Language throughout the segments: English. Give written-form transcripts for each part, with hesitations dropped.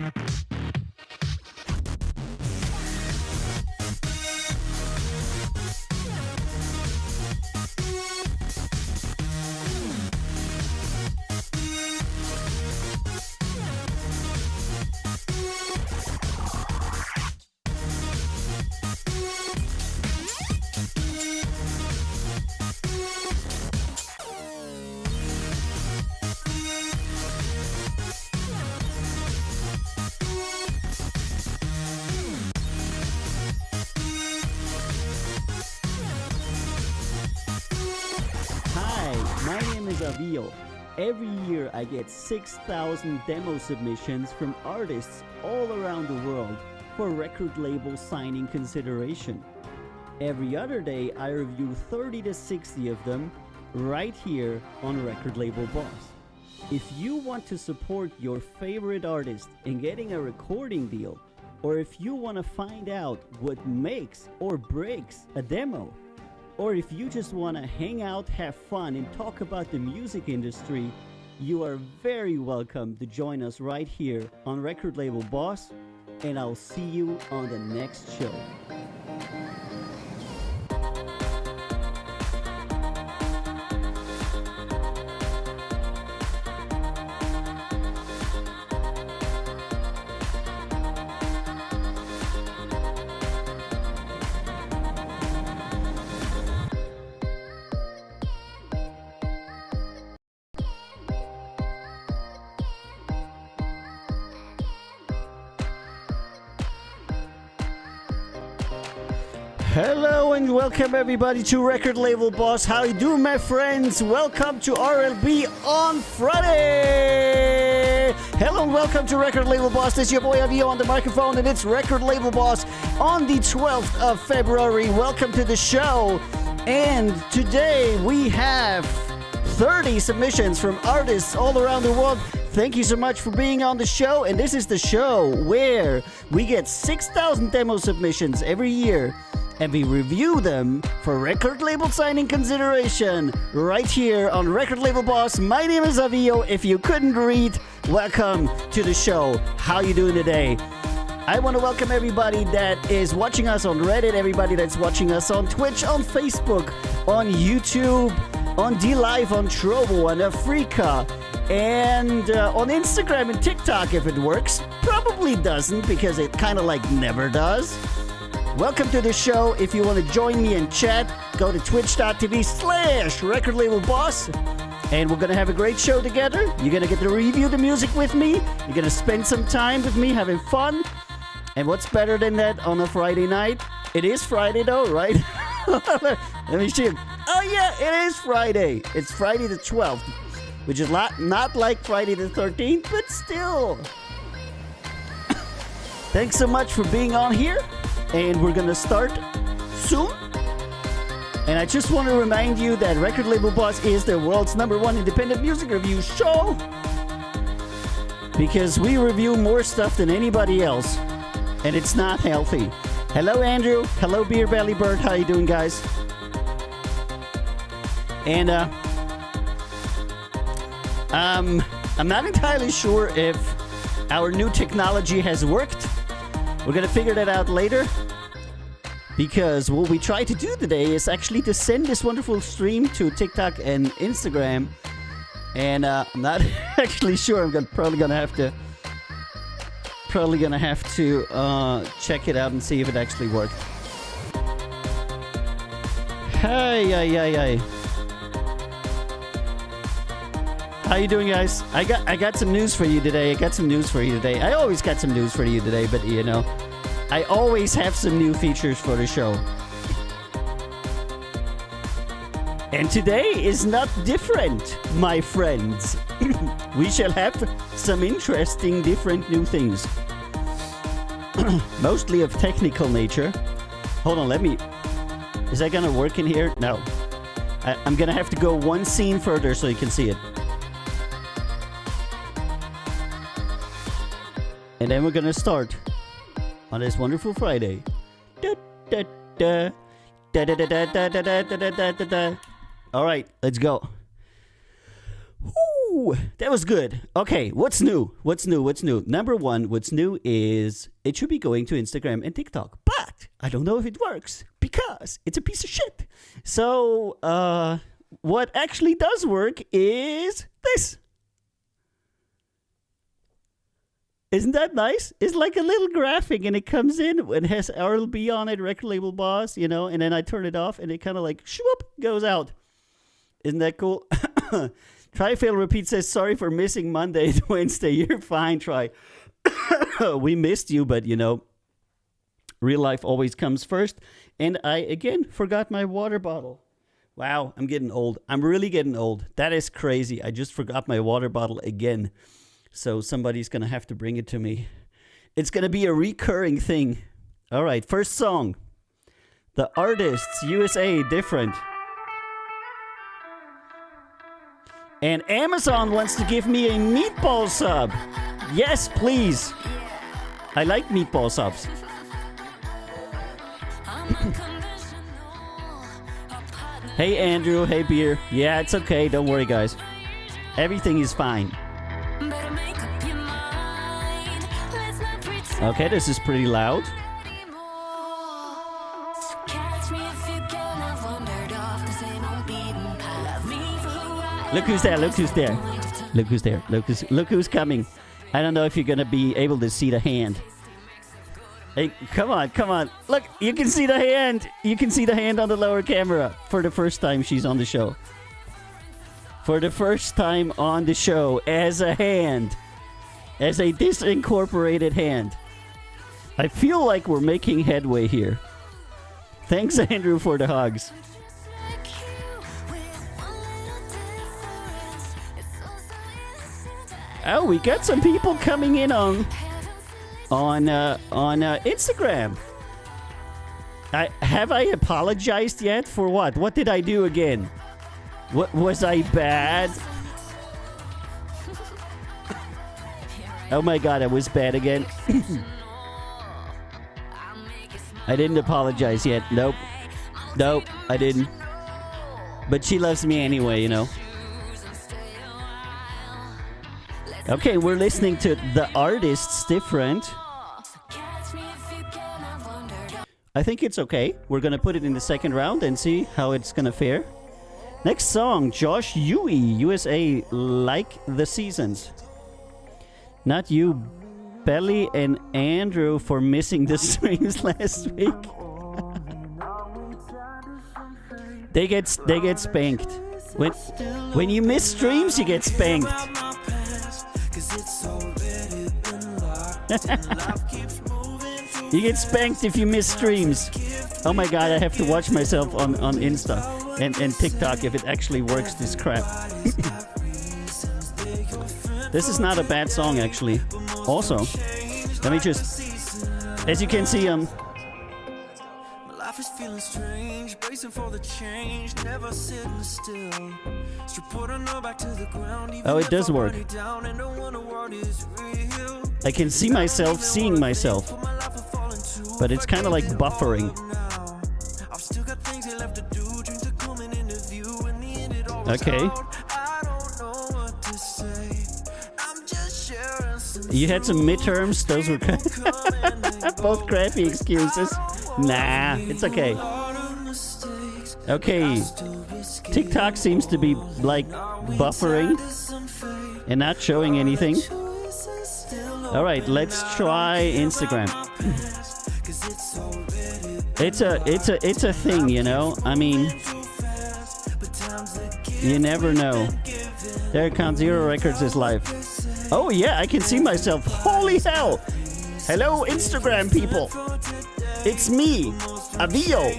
My name is Avio. Every year I get 6,000 demo submissions from artists all around the world for record label signing consideration. Every other day I review 30 to 60 of them right here on Record Label Boss. If you want to support your favorite artist in getting a recording deal, or if you want to find out what makes or breaks a demo, or if you just want to hang out, have fun, and talk about the music industry, you are very welcome to join us right here on Record Label Boss, and I'll see you on the next show. Hello and welcome everybody to Record Label Boss. How you doing, my friends? Welcome to RLB on Friday. Hello and welcome to Record Label Boss. This is your boy Avio on the microphone, and it's Record Label Boss on the 12th of February. Welcome to the show. And today we have 30 submissions from artists all around the world. Thank you so much for being on the show. And this is the show where we get 6,000 demo submissions every year, and we review them for record label signing consideration right here on Record Label Boss. My name is Avio. If you couldn't read, welcome to the show. How you doing today? I want to welcome everybody that is watching us on Reddit, everybody that's watching us on Twitch, on Facebook, on YouTube, on DLive, on Trovo, on Africa, and on Instagram and TikTok if it works. Probably doesn't, because it kind of like never does. Welcome to the show. If you want to join me and chat, go to twitch.tv/Record Label Boss. And we're going to have a great show together. You're going to get to review the music with me. You're going to spend some time with me having fun. And what's better than that on a Friday night? It is Friday though, right? Let me see. Oh yeah, it is Friday. It's Friday the 12th, which is not like Friday the 13th, but still. Thanks so much for being on here. And we're gonna start soon. And I just want to remind you that Record Label Boss is the world's #1 independent music review show, because we review more stuff than anybody else, and it's not healthy. Hello Andrew, hello Beer Belly Bird, how you doing guys? And I'm not entirely sure if our new technology has worked. We're gonna figure that out later, because what we try to do today is actually to send this wonderful stream to TikTok and Instagram, and I'm not actually sure. I'm probably gonna have to check it out and see if it actually worked. Hey. How you doing, guys? I got some news for you today. I always got some news for you today, but you know, I always have some new features for the show. And today is not different, my friends. We shall have some interesting, different new things. Mostly of technical nature. Hold on, is that gonna work in here? No. I'm gonna have to go one scene further so you can see it. And then we're gonna start on this wonderful Friday. All right, let's go. Woo! That was good. Okay, what's new? What's new? What's new? Number one, what's new is it should be going to Instagram and TikTok. But I don't know if it works because it's a piece of shit. So, what actually does work is this. Isn't that nice? It's like a little graphic and it comes in and has RLB on it, record label boss, you know, and then I turn it off and it kind of like shwoop goes out. Isn't that cool? Try fail repeat says sorry for missing Monday to Wednesday. You're fine, Try. We missed you, but you know, real life always comes first. And I again forgot my water bottle. Wow, I'm getting old. I'm really getting old. That is crazy. I just forgot my water bottle again. So somebody's going to have to bring it to me. It's going to be a recurring thing. All right, first song. The Artists, USA, Different. And Amazon wants to give me a meatball sub. Yes, please. I like meatball subs. Hey, Andrew. Hey, Beer. Yeah, it's okay. Don't worry, guys. Everything is fine. Okay, this is pretty loud. Look who's there, look who's there. Look who's there, look who's coming. I don't know if you're going to be able to see the hand. Hey, come on, come on. Look, you can see the hand. You can see the hand on the lower camera. For the first time she's on the show. For the first time on the show as a hand. As a disincorporated hand. I feel like we're making headway here. Thanks, Andrew, for the hugs. Oh, we got some people coming in on Instagram. Have I apologized yet for what? What did I do again? What was I bad? Oh my God, I was bad again. I didn't apologize yet. Nope. Nope, I didn't. But she loves me anyway, you know. Okay, we're listening to The Artists, Different. I think it's okay. We're going to put it in the second round and see how it's going to fare. Next song, Josh Huey, USA, Like the Seasons. Not you, Belly and Andrew, for missing the streams last week. They get spanked. When you miss streams, you get spanked. You get spanked if you miss streams. Oh my God, I have to watch myself on Insta and TikTok if it actually works, this crap. This is not a bad song, actually. Also, let me just, as you can see, life is feeling strange, bracing for the change, never sitting still. Back to the ground, oh, it does work. I can see myself seeing myself, but it's kind of like buffering. Okay. You had some midterms, those were both crappy excuses. Nah, it's okay. Okay, TikTok seems to be like buffering and not showing anything. All right, let's try Instagram. It's a thing, you know. I mean, you never know. There comes Zero Records is live. Oh yeah, I can see myself. Holy hell! Hello, Instagram people. It's me, Avio.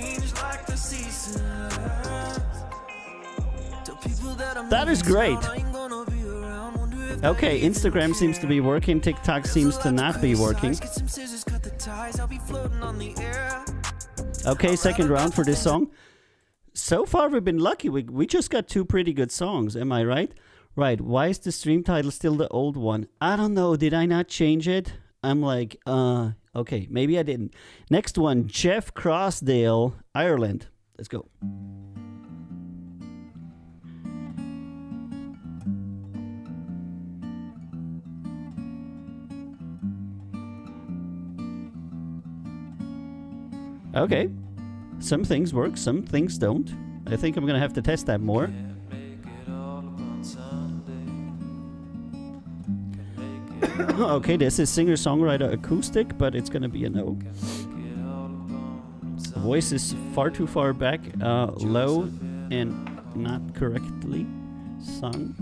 That is great. Okay, Instagram seems to be working. TikTok seems to not be working. Okay, second round for this song. So far, we've been lucky. We just got two pretty good songs. Am I right? Right. Why is the stream title still the old one? I don't know. Did I not change it? I'm like, okay, maybe I didn't. Next one, Jeff Crossdale, Ireland. Let's go. Okay. Some things work, some things don't. I think I'm gonna have to test that more. Okay, this is singer-songwriter acoustic, but it's gonna be a no. The voice is far too far back, low, and not correctly sung.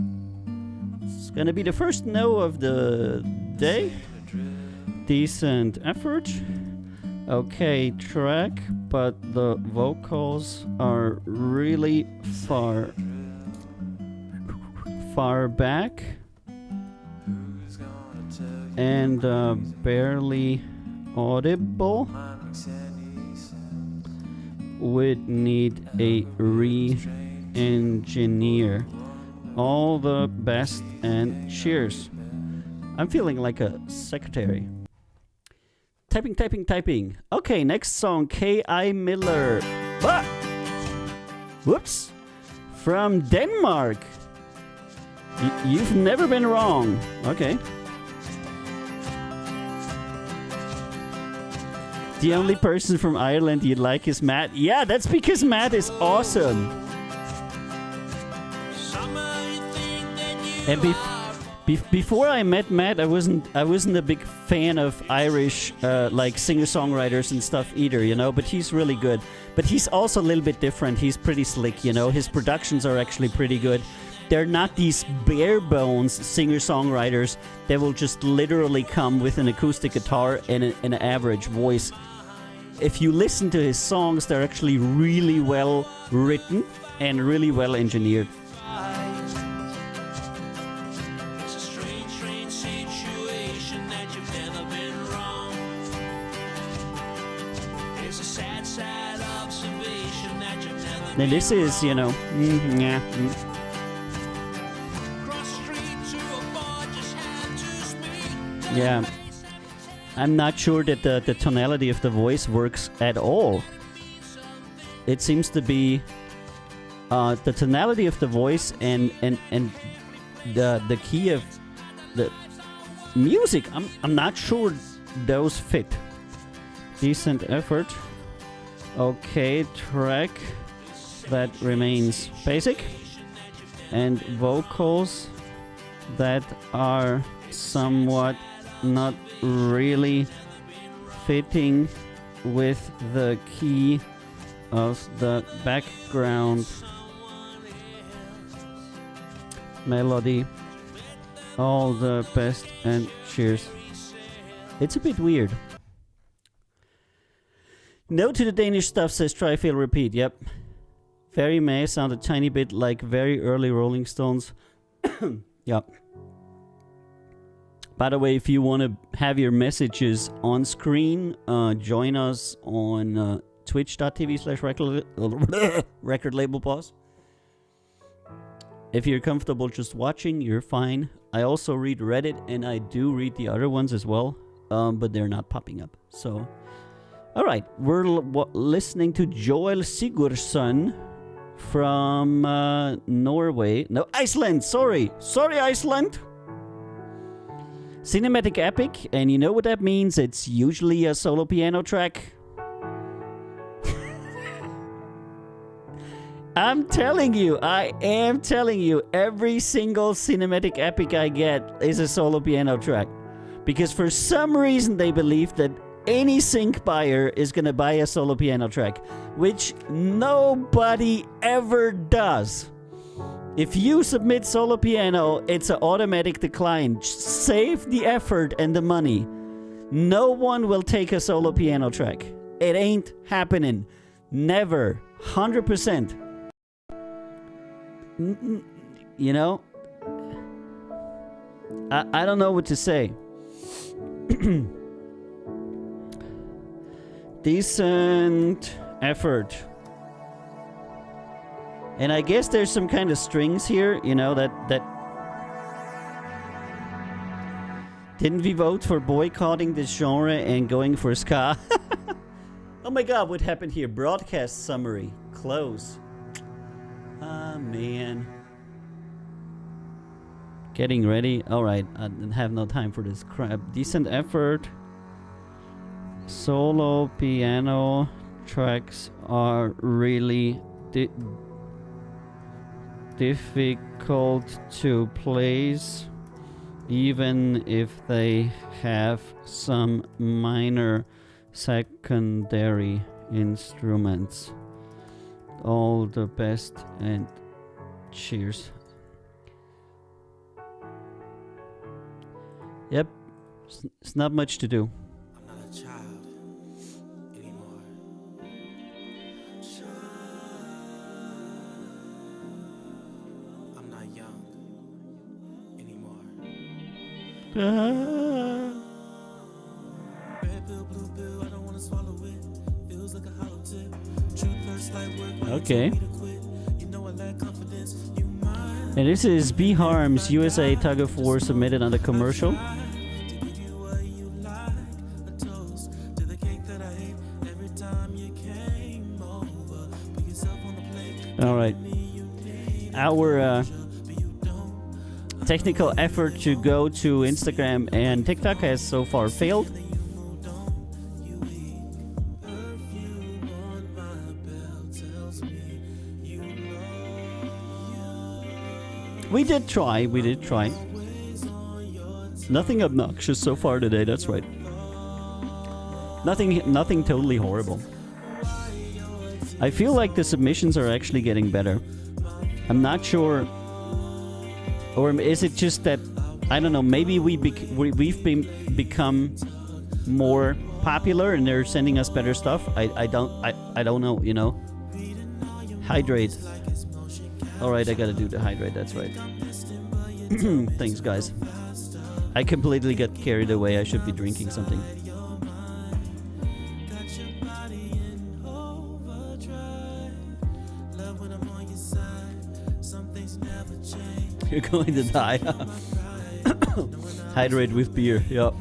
It's gonna be the first no of the day. Decent effort. Okay, track, but the vocals are really far back and barely audible. Would need a re-engineer. All the best and cheers. I'm feeling like a secretary. Typing. Okay, next song, K.I. Miller. Ah! Whoops. From Denmark. You've never been wrong. Okay. The only person from Ireland you like is Matt. Yeah, that's because Matt is awesome. And before I met Matt, I wasn't a big fan of Irish like singer-songwriters and stuff either, you know. But he's really good. But he's also a little bit different. He's pretty slick, you know. His productions are actually pretty good. They're not these bare bones singer-songwriters that will just literally come with an acoustic guitar and an average voice. If you listen to his songs, they're actually really well written and really well engineered. Now this is, you know, yeah. I'm not sure that the tonality of the voice works at all. It seems to be the tonality of the voice and the key of the music. I'm not sure those fit. Decent effort. Okay, track that remains basic, and vocals that are somewhat not really fitting with the key of the background melody. All the best and cheers. It's a bit weird. No to the Danish stuff, says Try Fail Repeat. Yep. Very may sound a tiny bit like very early Rolling Stones. Yep. By the way, if you want to have your messages on screen, join us on twitch.tv/record label boss. If you're comfortable just watching, you're fine. I also read Reddit, and I do read the other ones as well, but they're not popping up. So, all right, we're listening to Joel Sigurdsson from Norway. No, Iceland. Sorry, Iceland. Cinematic epic, and you know what that means? It's usually a solo piano track. I am telling you, every single cinematic epic I get is a solo piano track. Because for some reason they believe that any sync buyer is gonna buy a solo piano track, which nobody ever does. If you submit solo piano, it's an automatic decline. Save the effort and the money. No one will take a solo piano track. It ain't happening. Never. 100%. You know? I don't know what to say. Decent effort. And I guess there's some kind of strings here, you know, that... Didn't we vote for boycotting this genre and going for ska? Oh my god, what happened here? Broadcast summary. Close. Ah, man. Getting ready. Alright, I didn't have no time for this crap. Decent effort. Solo piano tracks are really difficult to place, even if they have some minor secondary instruments. All the best and cheers. Yep, it's not much to do. I'm not a child anymore. I'm not young anymore. Red pill, blue pill, I don't wanna swallow it. Feels like a hollow tip. Truth hurts like work. Okay. You know I lack confidence. You mind? And this is B Harms USA Tug of War submitted on the commercial. To give you what you like. A toast to the cake that I ate every time you came over. Put yourself on the plate. All right. Our technical effort to go to Instagram and TikTok has so far failed. We did try. Nothing obnoxious so far today, that's right. Nothing totally horrible. I feel like the submissions are actually getting better. I'm not sure, or is it just that, I don't know, maybe we've become more popular and they're sending us better stuff. I don't know, you know. Hydrate. Alright, I gotta do the hydrate, that's right. Thanks, guys. I completely got carried away. I should be drinking something. You're going to die. Hydrate with beer, yeah.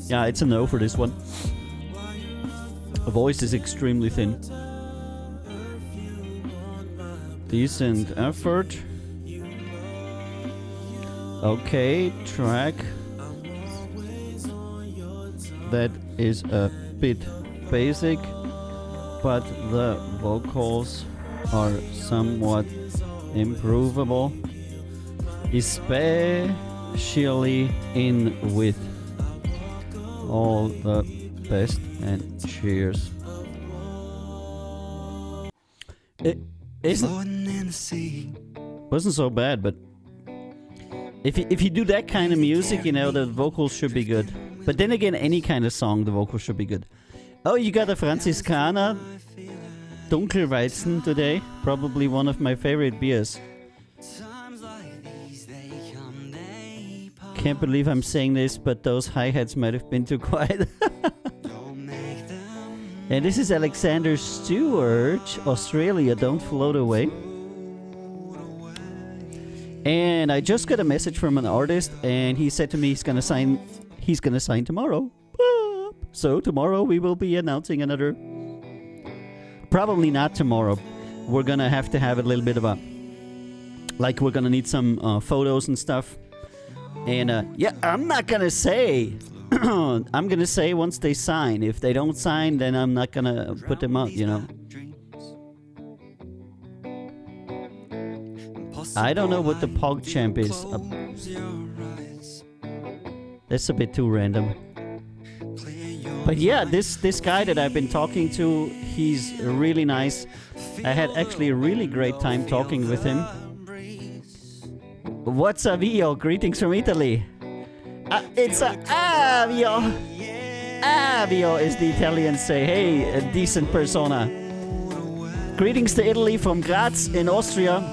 Yeah, it's a no for this one. The voice is extremely thin. Decent effort. Okay, track. That is a bit basic, but the vocals are somewhat improvable, especially in with. All the best and cheers. It wasn't so bad, but if you do that kind of music, you know, the vocals should be good. But then again, any kind of song, the vocals should be good. Oh, you got a Franziskaner Dunkelweizen today. Probably one of my favorite beers. Can't believe I'm saying this, but those hi-hats might have been too quiet. And this is Alexander Stewart, Australia, Don't Float Away. And I just got a message from an artist, and he said to me he's gonna sign tomorrow. So tomorrow we will be announcing another. Probably not tomorrow. We're gonna have to have a little bit of a, like, we're gonna need some photos and stuff. And yeah, I'm not gonna say. I'm gonna say once they sign. If they don't sign, then I'm not gonna put them up, you know. I don't know what the PogChamp is. That's a bit too random. But yeah, this guy that I've been talking to, he's really nice. I had actually a really great time talking with him. What's Avio? Greetings from Italy. It's Avio. Avio is the Italians say. Hey, a decent persona. Greetings to Italy from Graz in Austria.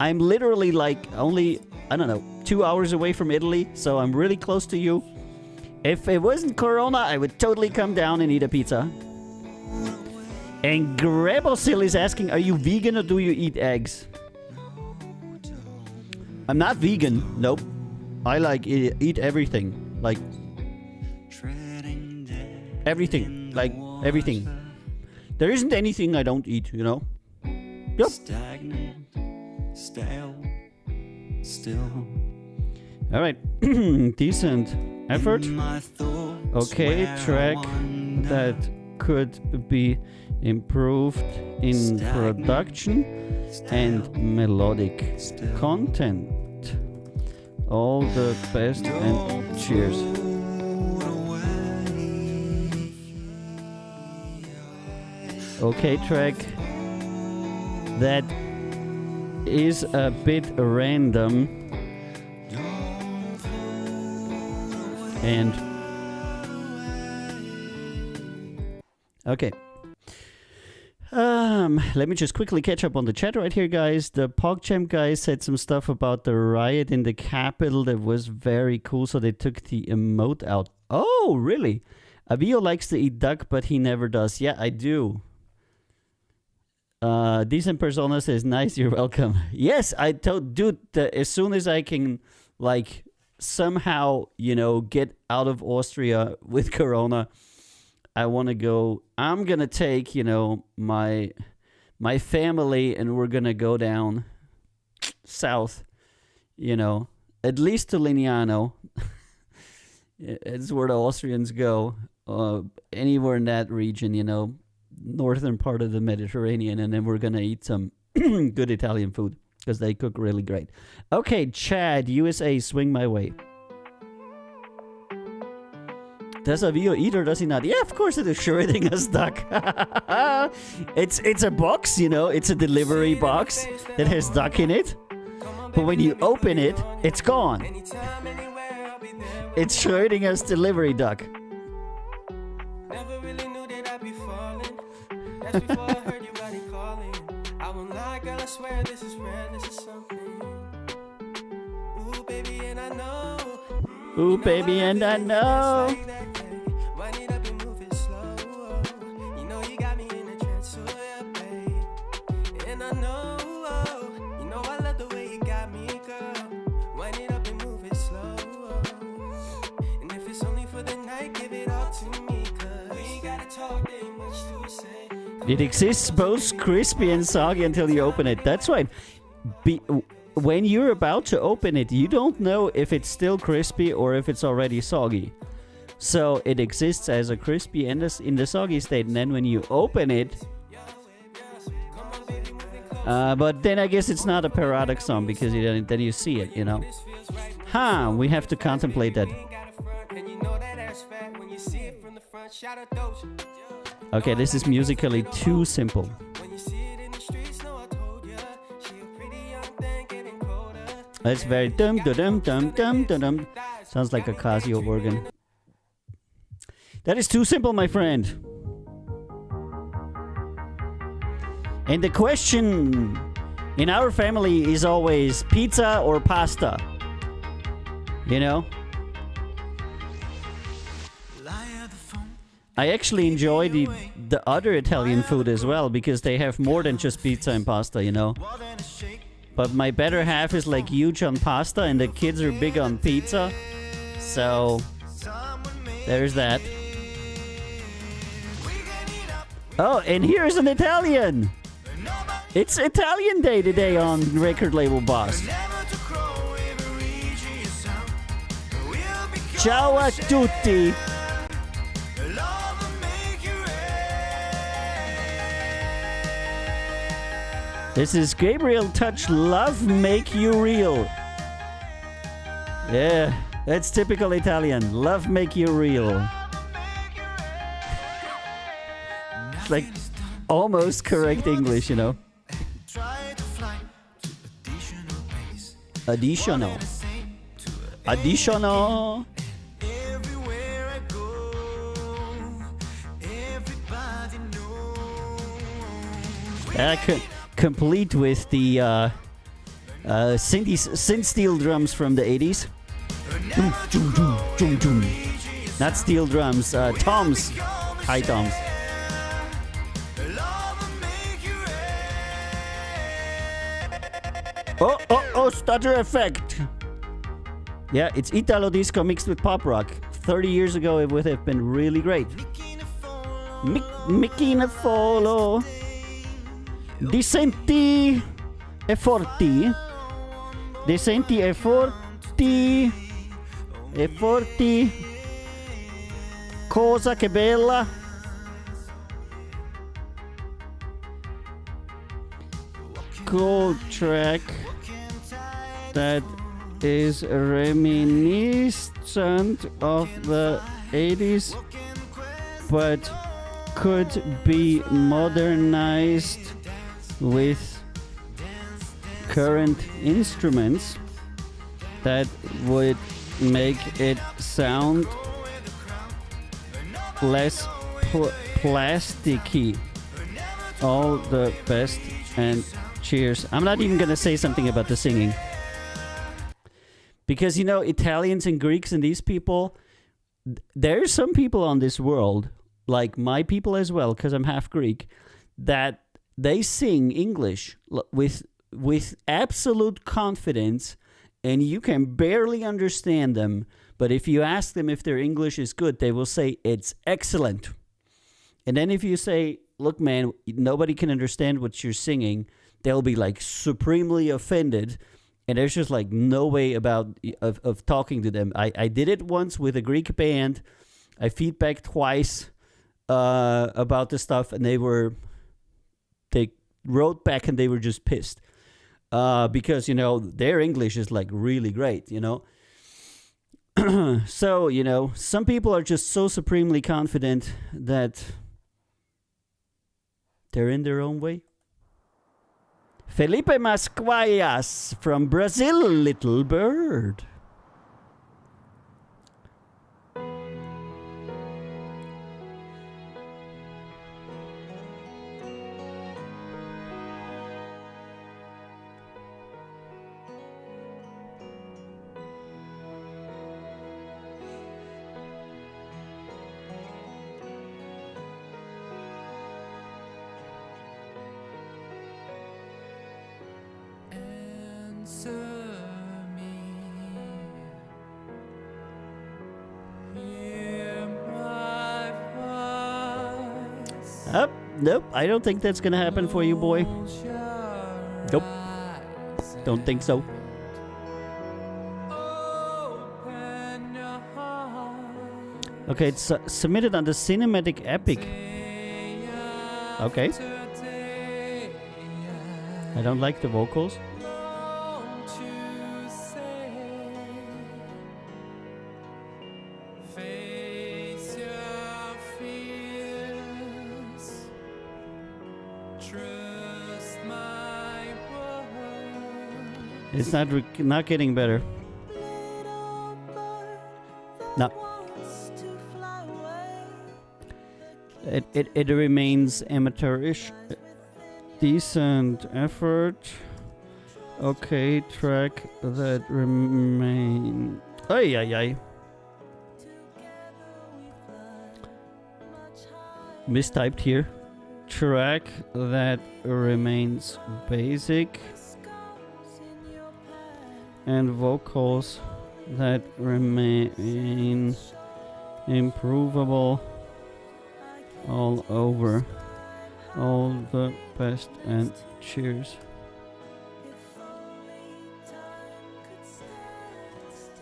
I'm literally like only, I don't know, 2 hours away from Italy, so I'm really close to you. If it wasn't Corona, I would totally come down and eat a pizza. And Grebosil is asking, are you vegan or do you eat eggs? I'm not vegan, nope. I like eat everything, like everything, like everything. There isn't anything I don't eat, you know? Yep. Stagnant, stale, still. All right, decent effort. Okay, track that could be improved in production and melodic content. All the best and cheers. Okay, track. That is a bit random. And okay. Let me just quickly catch up on the chat right here, guys. The PogChamp guys said some stuff about the riot in the capital that was very cool, so they took the emote out. Oh, really? Avio likes to eat duck, but he never does. Yeah, I do. Decent Persona says, nice, you're welcome. Yes, I told, dude, as soon as I can, like, somehow, you know, get out of Austria with Corona, I want to go. I'm gonna take, you know, my family, and we're gonna go down south, you know, at least to Lignano. It's where the Austrians go. Anywhere in that region, you know, northern part of the Mediterranean, and then we're gonna eat some good Italian food because they cook really great. Okay, Chad, USA, swing my way. Does Avio eat or does he not? Yeah, of course it is Schrödinger's duck. It's a box, you know, it's a delivery box that has duck in it. But when you open it, it's gone. It's Schrödinger's delivery duck. Never really knew that I'd be falling. That's before I heard your body calling. I won't lie, girl, I swear this is rare, this is something. Ooh, baby, and I know. Ooh, baby, and I know. Wind it up and move it slow. You know you got me in a trance, so yeah, babe. And I know, you know I love the way you got me, girl. Wind it up and move it slow. And if it's only for the night, give it all to me, cause we ain't gotta talk, there ain't much to say. It exists both crispy and soggy until you open it. That's right. When you're about to open it, you don't know if it's still crispy or if it's already soggy. So it exists as a crispy and in the soggy state, and then when you open it... but then I guess it's not a paradoxon because then you see it, you know. We have to contemplate that. Okay, this is musically too simple. That's very dum dum dum dum dum dum. Sounds like a Casio organ. That is too simple, my friend. And the question in our family is always pizza or pasta. You know? I actually enjoy the other Italian food as well because they have more than just pizza and pasta, you know? But my better half is like huge on pasta and the kids are big on pizza. So, there's that. Oh, and here's an Italian! It's Italian Day today on Record Label Boss. Ciao a tutti! This is Gabriel Touch, Love Make You Real. Yeah, that's typical Italian. Love Make You Real. It's like almost correct English, you know. Additional. Additional. Complete with the synth steel drums from the 80s. Not steel drums, toms. High toms. Oh, stutter effect. Yeah, it's Italo disco mixed with pop rock. 30 years ago, it would have been really great. Mickey Nafolo. Decenti e forti. Decenti e forti. E forti. Cosa che bella. cool track that is reminiscent of the 80s, but could be modernized with current instruments that would make it sound less plasticky. All the best and cheers. I'm not even gonna say something about the singing, because you know, Italians and Greeks and these people, there's some people on this world, like my people as well, because I'm half Greek, that they sing English with absolute confidence, and you can barely understand them. But if you ask them if their English is good, they will say it's excellent. And then if you say, look, man, nobody can understand what you're singing, they'll be like supremely offended. And there's just like no way of talking to them. I did it once with a Greek band. I feedbacked twice about the stuff, and they wrote back and they were just pissed. Because, you know, their English is like really great, you know. So, you know, some people are just so supremely confident that they're in their own way. Felipe Masquayas from Brazil, Little Bird. Nope, I don't think that's gonna happen for you, boy. Nope, don't think so. Okay, it's submitted on the Cinematic Epic. Okay. I don't like the vocals. It's not getting better. No. It remains amateurish. Decent effort. Okay, track that remain. Ay ay ay. Mistyped here. Track that remains basic. And vocals that remain improvable all over. All the best and cheers.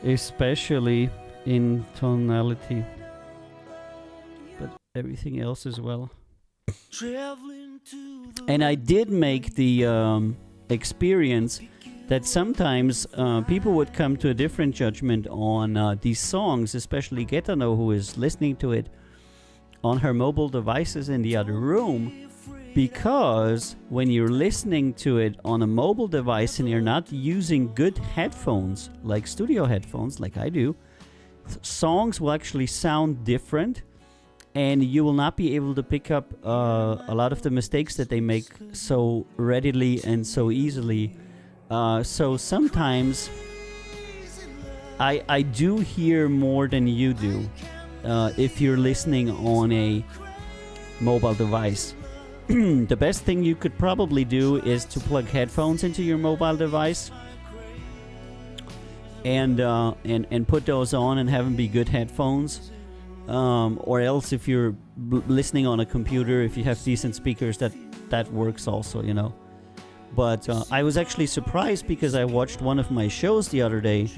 Especially in tonality, but everything else as well. And I did make the experience that sometimes people would come to a different judgment on these songs, especially Getano, who is listening to it on her mobile devices in the other room, because when you're listening to it on a mobile device and you're not using good headphones, like studio headphones, like I do, songs will actually sound different, and you will not be able to pick up a lot of the mistakes that they make so readily and so easily. So sometimes I do hear more than you do if you're listening on a mobile device. The best thing you could probably do is to plug headphones into your mobile device and put those on and have them be good headphones. Or else if you're listening on a computer, if you have decent speakers, that works also, you know. But I was actually surprised because I watched one of my shows the other day,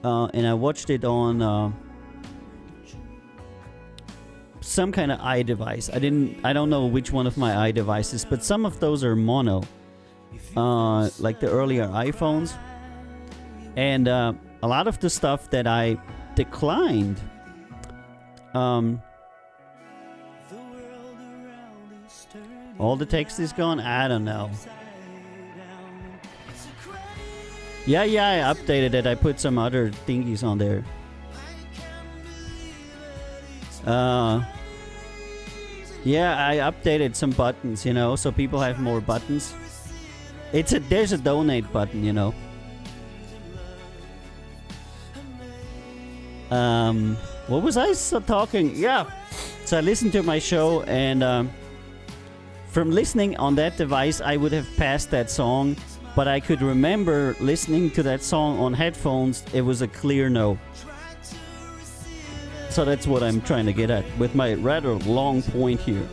and I watched it on some kind of iDevice. I don't know which one of my iDevices, but some of those are mono. like the earlier iPhones, and a lot of the stuff that I declined. All the text is gone? I don't know. Yeah, I updated it. I put some other thingies on there. Yeah, I updated some buttons, you know, so people have more buttons. There's a donate button, you know. What was I talking? Yeah. So I listened to my show, and from listening on that device, I would have passed that song, but I could remember listening to that song on headphones. It was a clear no. So that's what I'm trying to get at with my rather long point here.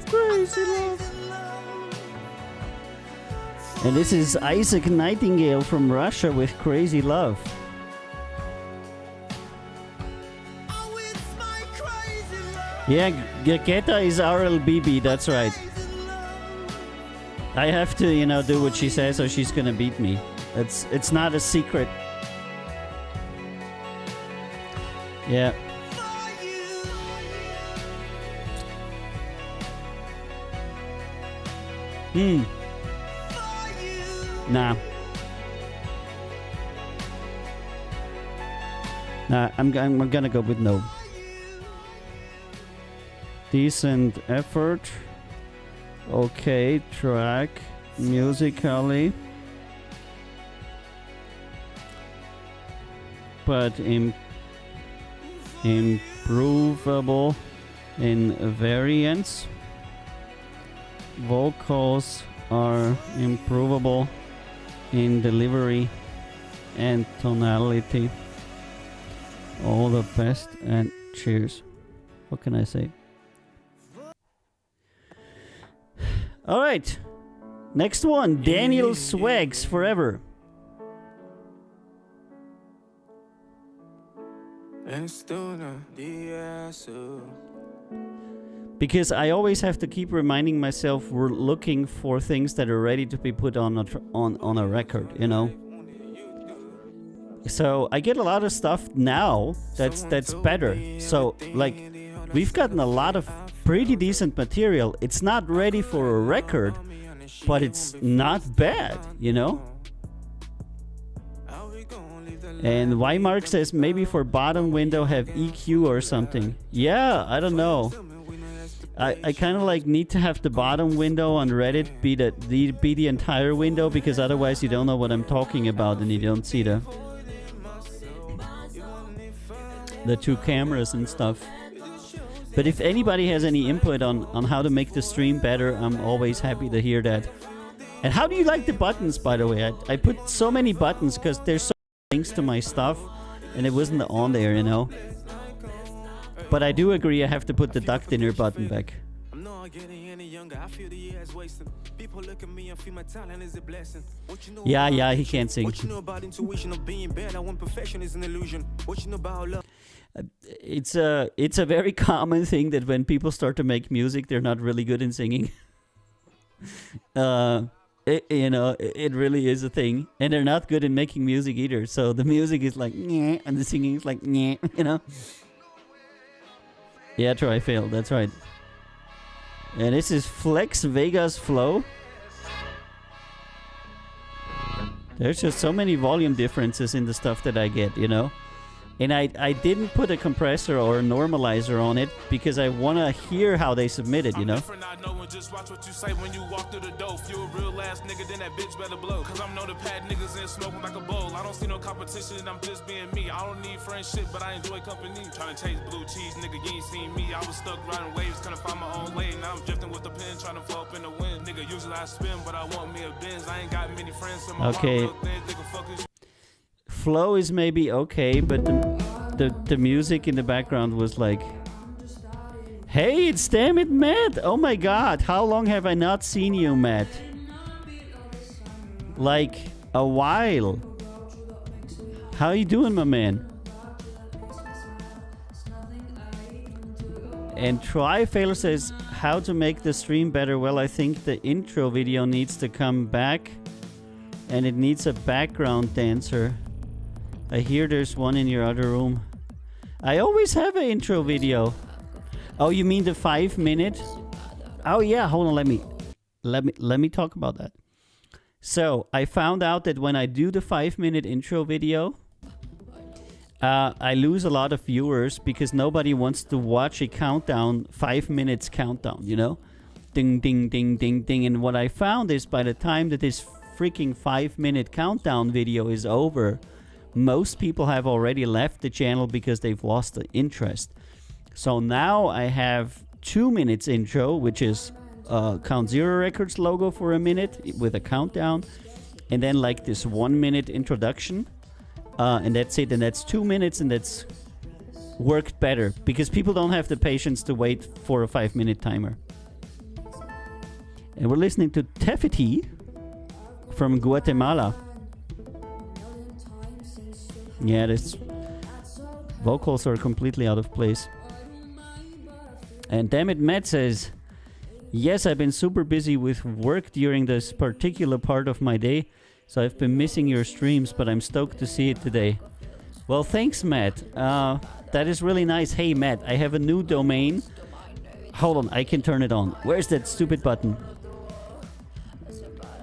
Crazy love. And this is Isaac Nightingale from Russia with Crazy Love. Yeah, Geta is RLBB, that's right. I have to, you know, do what she says or she's gonna beat me. It's not a secret. Yeah. Nah, I'm gonna go with no. Decent effort. Okay, track musically, but improvable in variance. Vocals are improvable in delivery and tonality. All the best and cheers. What can I say? All right. Next one, Daniel Swags Forever. Because I always have to keep reminding myself we're looking for things that are ready to be put on a record, you know. So I get a lot of stuff now that's better. So like we've gotten a lot of pretty decent material. It's not ready for a record, but it's not bad, you know. And Mark says maybe for bottom window have EQ or something. Yeah, I don't know. I kind of like need to have the bottom window on Reddit be the entire window, because otherwise you don't know what I'm talking about and you don't see the two cameras and stuff. But if anybody has any input on how to make the stream better, I'm always happy to hear that. And how do you like the buttons, by the way? I put so many buttons because there's so many links to my stuff and it wasn't on there, you know. But I do agree I have to put the duck dinner button back. Yeah, he can't sing. It's a very common thing that when people start to make music, they're not really good in singing. It really is a thing, and they're not good in making music either. So the music is like nyeh, and the singing is like nyeh, you know. Yeah, try failed. That's right. And this is Flex Vegas Flow. There's just so many volume differences in the stuff that I get, you know. And I didn't put a compressor or a normalizer on it because I want to hear how they submit it, you know? I know and just watch what you say when you walk through the door. If you a real ass nigga, then that bitch better blow. Cause I'm known to pad niggas and smoking like a bowl. I don't see no competition, I'm just being me. I don't need friendship, but I enjoy company. Trying to chase blue cheese, nigga, you ain't seen me. I was stuck riding waves, couldn't find my own lane. Now I'm drifting with the pen, trying to flow up in the wind. Nigga, usually I spin, but I want me a Benz. I ain't got many friends, so my Okay. heart real thin. Nigga, fuck is Flow is maybe okay, but the music in the background was like, hey, it's damn it, Matt. Oh my god, how long have I not seen you, Matt? Like a while. How you doing, my man? And Trifailer says, how to make the stream better? Well, I think the intro video needs to come back and it needs a background dancer. I hear there's one in your other room. I always have an intro video. Oh, you mean the 5-minute? Oh yeah, hold on, let me talk about that. So, I found out that when I do the 5-minute intro video, I lose a lot of viewers because nobody wants to watch a countdown, 5 minutes countdown, you know? Ding, ding, ding, ding, ding. And what I found is by the time that this freaking 5-minute countdown video is over, most people have already left the channel because they've lost the interest. So now I have 2 minutes intro, which is Count Zero Records logo for a minute with a countdown. And then like this 1 minute introduction. And that's it. And that's 2 minutes and that's worked better. Because people don't have the patience to wait for a 5-minute timer. And we're listening to Tefiti from Guatemala. Yeah, this vocals are completely out of place. And damn it, Matt says, yes, I've been super busy with work during this particular part of my day, so I've been missing your streams, but I'm stoked to see it today. Well, thanks, Matt. That is really nice. Hey, Matt, I have a new domain. Hold on, I can turn it on. Where's that stupid button?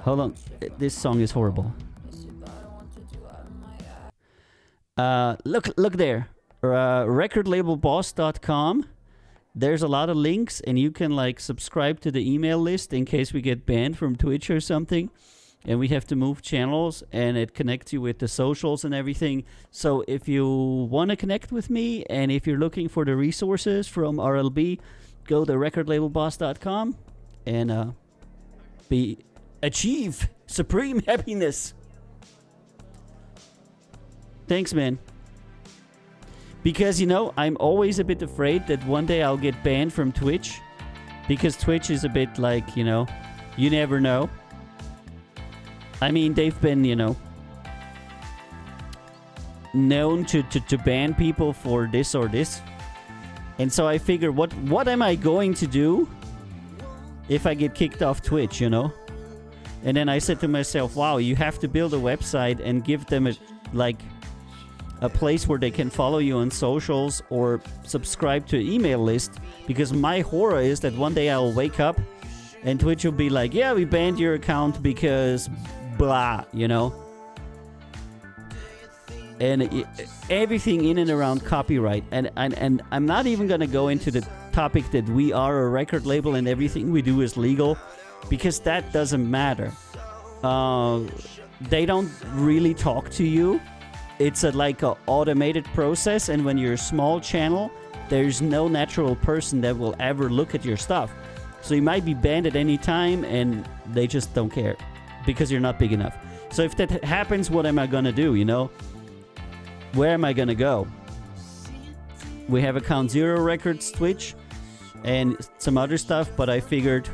Hold on, this song is horrible. Look there, recordlabelboss.com. There's a lot of links, and you can like subscribe to the email list in case we get banned from Twitch or something, and we have to move channels, and it connects you with the socials and everything. So if you want to connect with me, and if you're looking for the resources from RLB, go to recordlabelboss.com and achieve supreme happiness. Thanks, man. Because, you know, I'm always a bit afraid that one day I'll get banned from Twitch. Because Twitch is a bit like, you know, you never know. I mean, they've been, you know, known to ban people for this or this. And so I figure, what am I going to do if I get kicked off Twitch, you know? And then I said to myself, wow, you have to build a website and give them a place where they can follow you on socials or subscribe to an email list, because my horror is that one day I'll wake up and Twitch will be like, yeah, we banned your account because blah, you know? And everything in and around copyright. And I'm not even going to go into the topic that we are a record label and everything we do is legal, because that doesn't matter. They don't really talk to you. It's like an automated process, and when you're a small channel, there's no natural person that will ever look at your stuff. So you might be banned at any time, and they just don't care because you're not big enough. So if that happens, what am I gonna do, you know? Where am I gonna go? We have a Count Zero Records Twitch and some other stuff, but I figured...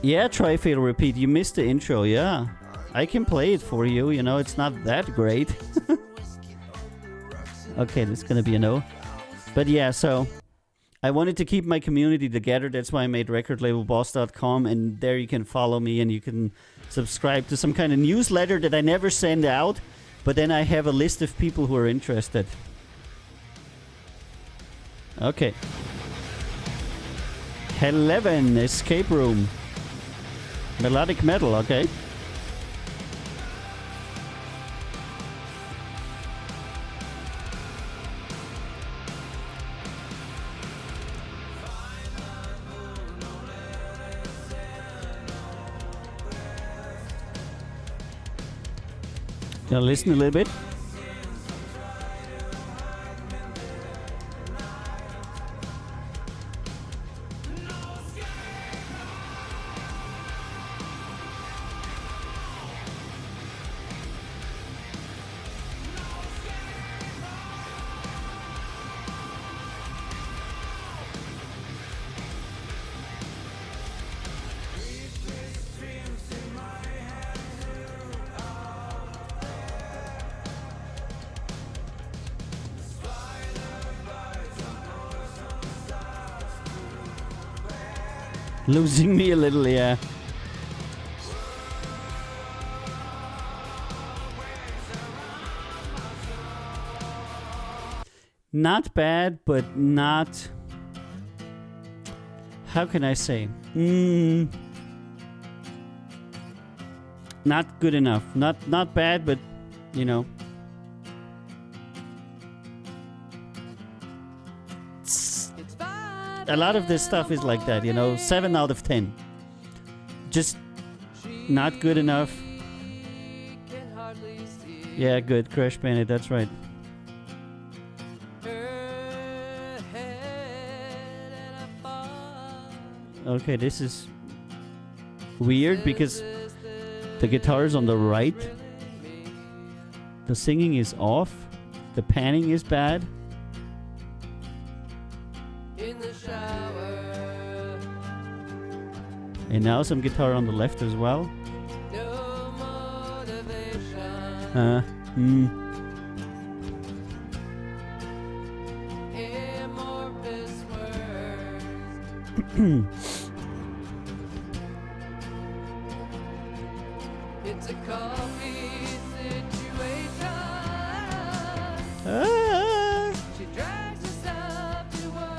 Yeah, Tri-Fail Repeat, you missed the intro, yeah. I can play it for you, you know, it's not that great. Okay, this is gonna be a no. But yeah, so I wanted to keep my community together, that's why I made recordlabelboss.com, and there you can follow me and you can subscribe to some kind of newsletter that I never send out, but then I have a list of people who are interested. Okay. 11, Escape Room. Melodic metal, okay. Now listen a little bit. Losing me a little, yeah. Not bad, but not... How can I say? Not good enough. Not bad, but, you know. A lot of this stuff is like that, you know. 7 out of 10. Just not good enough. Yeah, good. Crash Bandit, that's right. Okay, this is weird because the guitar is on the right. The singing is off. The panning is bad. And now some guitar on the left as well. It's a coffee situation. She drags herself to work.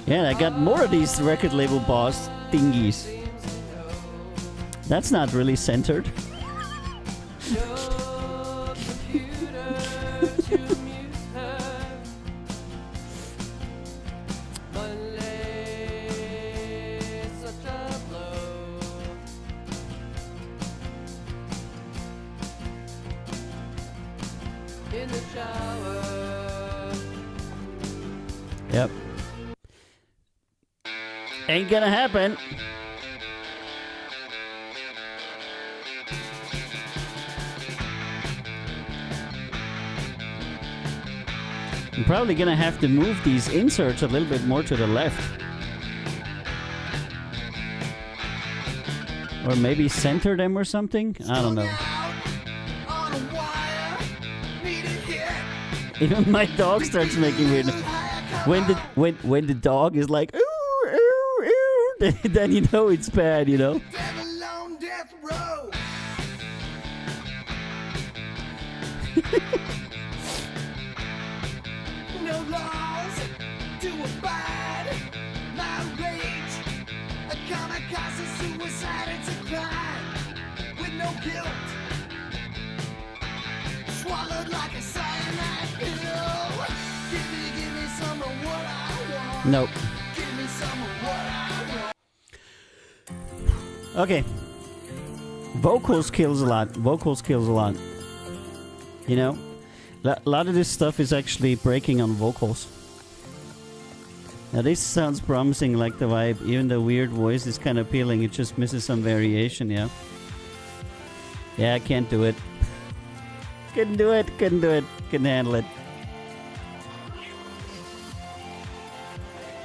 Yeah, I got more of these record label boss thingies. That's not really centered. Yep. Ain't gonna happen. I'm probably gonna have to move these inserts a little bit more to the left. Or maybe center them or something? I don't know. Even my dog starts making weird. When the dog is like, ooh, ooh, ooh, then you know it's bad, you know? No laws to abide my rage. A kamikaze suicide, it's a crime with no guilt. Swallowed like a cyanide pill. Give me some of what I want. Nope. Give me some of what I want. Okay. Vocals kills a lot. Vocals kills a lot. You know? A lot of this stuff is actually breaking on vocals. Now this sounds promising, like the vibe. Even the weird voice is kind of appealing. It just misses some variation, yeah? Yeah, I can't do it. Couldn't do it. Couldn't handle it.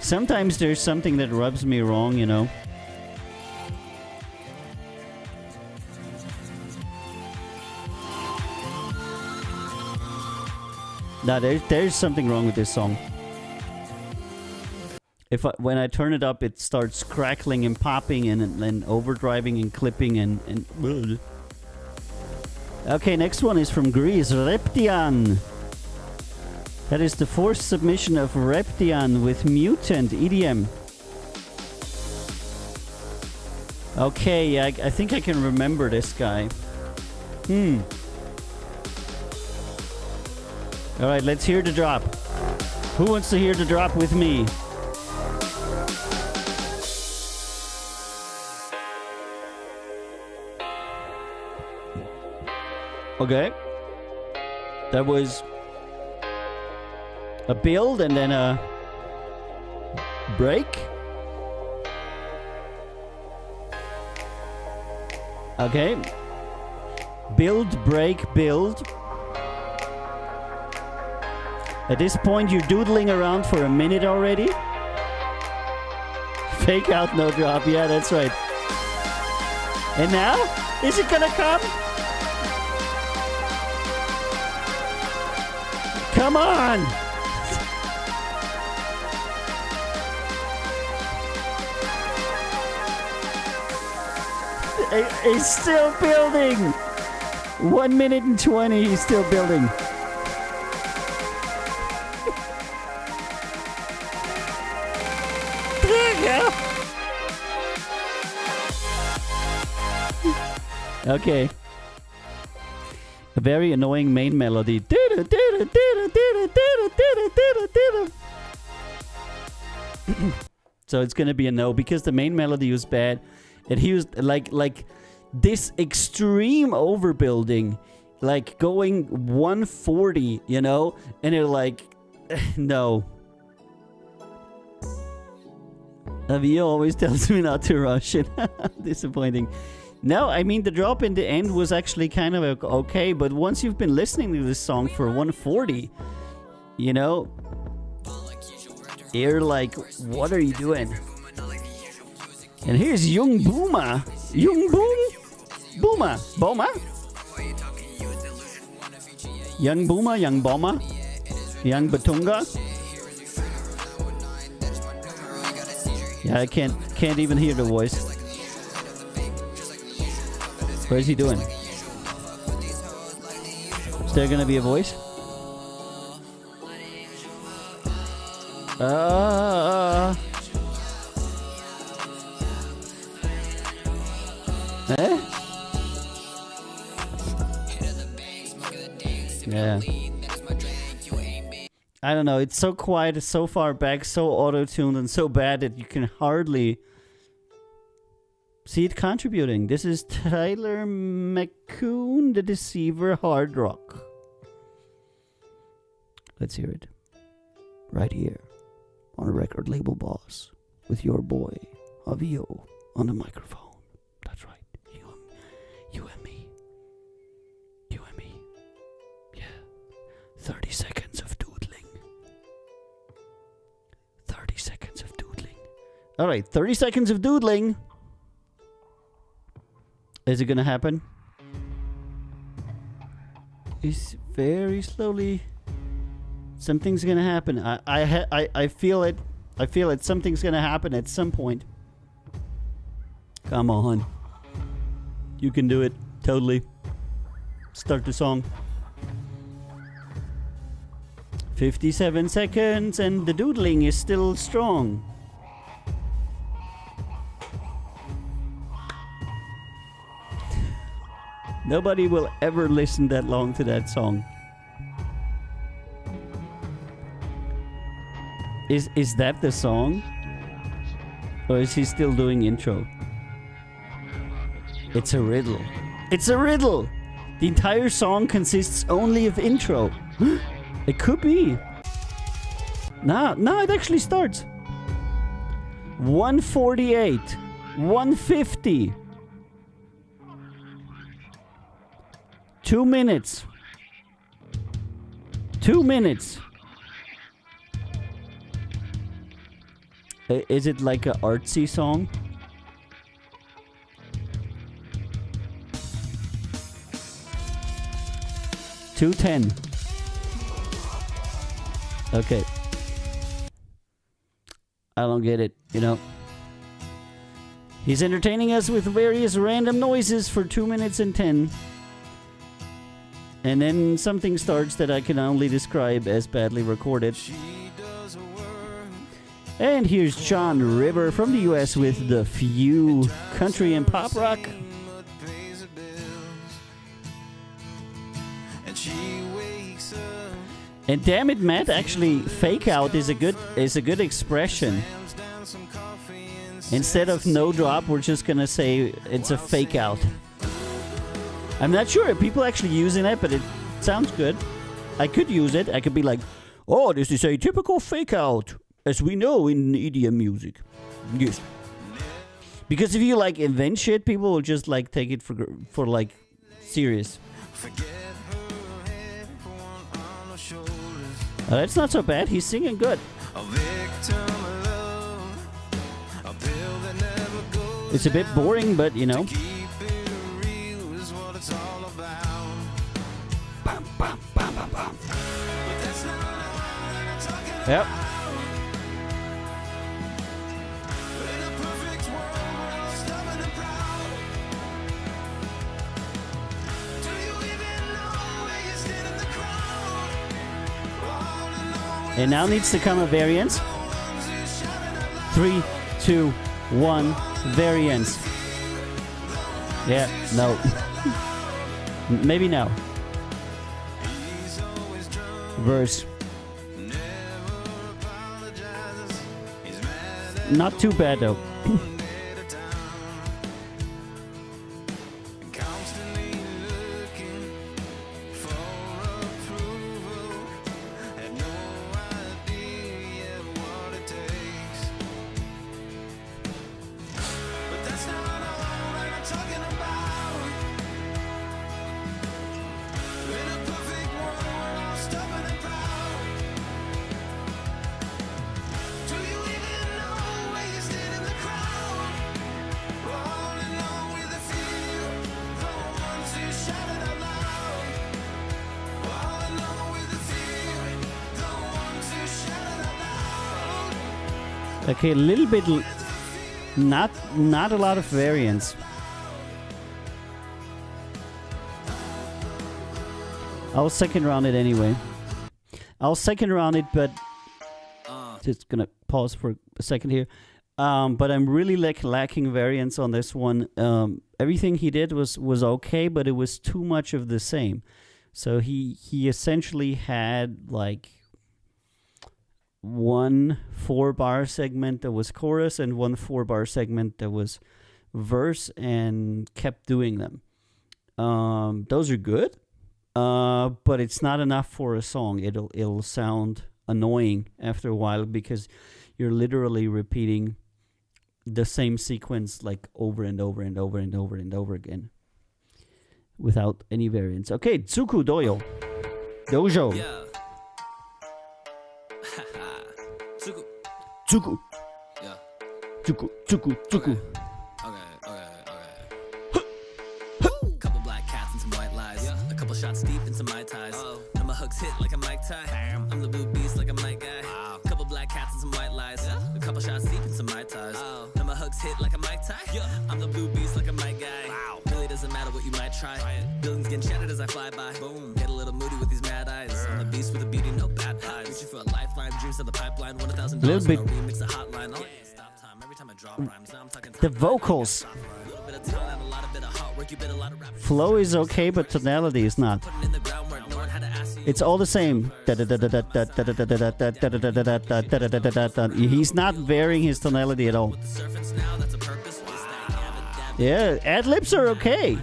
Sometimes there's something that rubs me wrong, you know? Nah, there's something wrong with this song. When I turn it up, it starts crackling and popping and overdriving and clipping and Okay, next one is from Greece, Reptian. That is the fourth submission of Reptian with Mutant EDM. Okay, I think I can remember this guy. Alright, let's hear the drop. Who wants to hear the drop with me? Okay. That was a build and then a break. Okay. Build, break, build. At this point, you're doodling around for a minute already. Fake out, no drop. Yeah, that's right. And now? Is it gonna come? Come on! He's still building! 1 minute and 20, he's still building. Okay. A very annoying main melody. So it's gonna be a no because the main melody was bad. And he was like this extreme overbuilding, like going 140, you know, and they're like, no. Avio always tells me not to rush it. Disappointing. No, I mean the drop in the end was actually kind of okay, but once you've been listening to this song for 140, you know, you're like, what are you doing? And here's Young Booma. Young Boom? Booma. Boma? Young Booma, Young Boma, Young Batunga. Yeah, I can't even hear the voice. What is he doing? Is there gonna be a voice? Eh? Yeah. I don't know, it's so quiet, it's so far back, so auto-tuned and so bad that you can hardly see it contributing. This is Tyler McCoon, The Deceiver, Hard Rock. Let's hear it. Right here on a Record Label Boss with your boy, Avio, on the microphone. That's right. You and me. You and me. Yeah. 30 seconds of doodling. 30 seconds of doodling. Alright, 30 seconds of doodling. Is it gonna happen? It's very slowly. Something's gonna happen. I feel it. I feel it. Something's gonna happen at some point. Come on. You can do it. Totally. Start the song. 57 seconds and the doodling is still strong. Nobody will ever listen that long to that song. Is that the song? Or is he still doing intro? It's a riddle. It's a riddle! The entire song consists only of intro. It could be. No, it actually starts. 148. 150. 2 minutes. 2 minutes. Is it like an artsy song? $2.10. Okay. I don't get it, you know. He's entertaining us with various random noises for 2 minutes and 10. And then something starts that I can only describe as badly recorded. And here's John River from the US with The Few, country and pop rock. And damn it, Matt, actually fake out is a good expression. Instead of no drop, we're just gonna say it's a fake out. I'm not sure if people actually using it, but it sounds good. I could use it. I could be like, oh, this is a typical fake out, as we know in EDM music. Yes. Because if you like invent shit, people will just like take it for like serious. That's not so bad. He's singing good. It's a bit boring, but you know. Bam, bam, bam, bam, bam. Yep. And now needs to come a variance. 3, 2, 1, variance. Yeah, no. Maybe now. Verse. Not too bad though. Okay, a little bit, not a lot of variance. I'll second round it anyway. I'll second round it, but just gonna pause for a second here. But I'm really lacking variance on this one. Everything he did was okay, but it was too much of the same. So he essentially had like one 4-bar segment that was chorus and one 4-bar segment that was verse, and kept doing them. Those are good, but it's not enough for a song. It'll sound annoying after a while because you're literally repeating the same sequence like over and over and over and over and over again without any variance. Okay, Tsuku Dojo. Yeah. Tsuku. Yeah. Tsuku. Okay. Couple black cats and some white lies. Yeah. A couple shots deep in some Mai Tais. Now my hooks hit like a Mike Ty. I'm the blue beast like a Mike guy. Couple black cats and some white lies. Yeah. A couple shots deep in some Mai Tais. Now my hooks hit like a Mike Ty. Yeah. I'm the blue beast like a Mike guy. Really doesn't matter what you might try. Buildings getting shattered as I fly by. Boom. Get a little moody with these mad eyes. I'm the beast with a beauty, no bad eyes. Reaching for a lifeline, dreams of the pipeline. $1,000 Little bit. remix a hotline. Stop time every time I drop rhymes. Now I'm talking The vocals. Flow is okay, but tonality is not. It's all the same. He's not varying his tonality at all. Yeah, ad-libs are okay.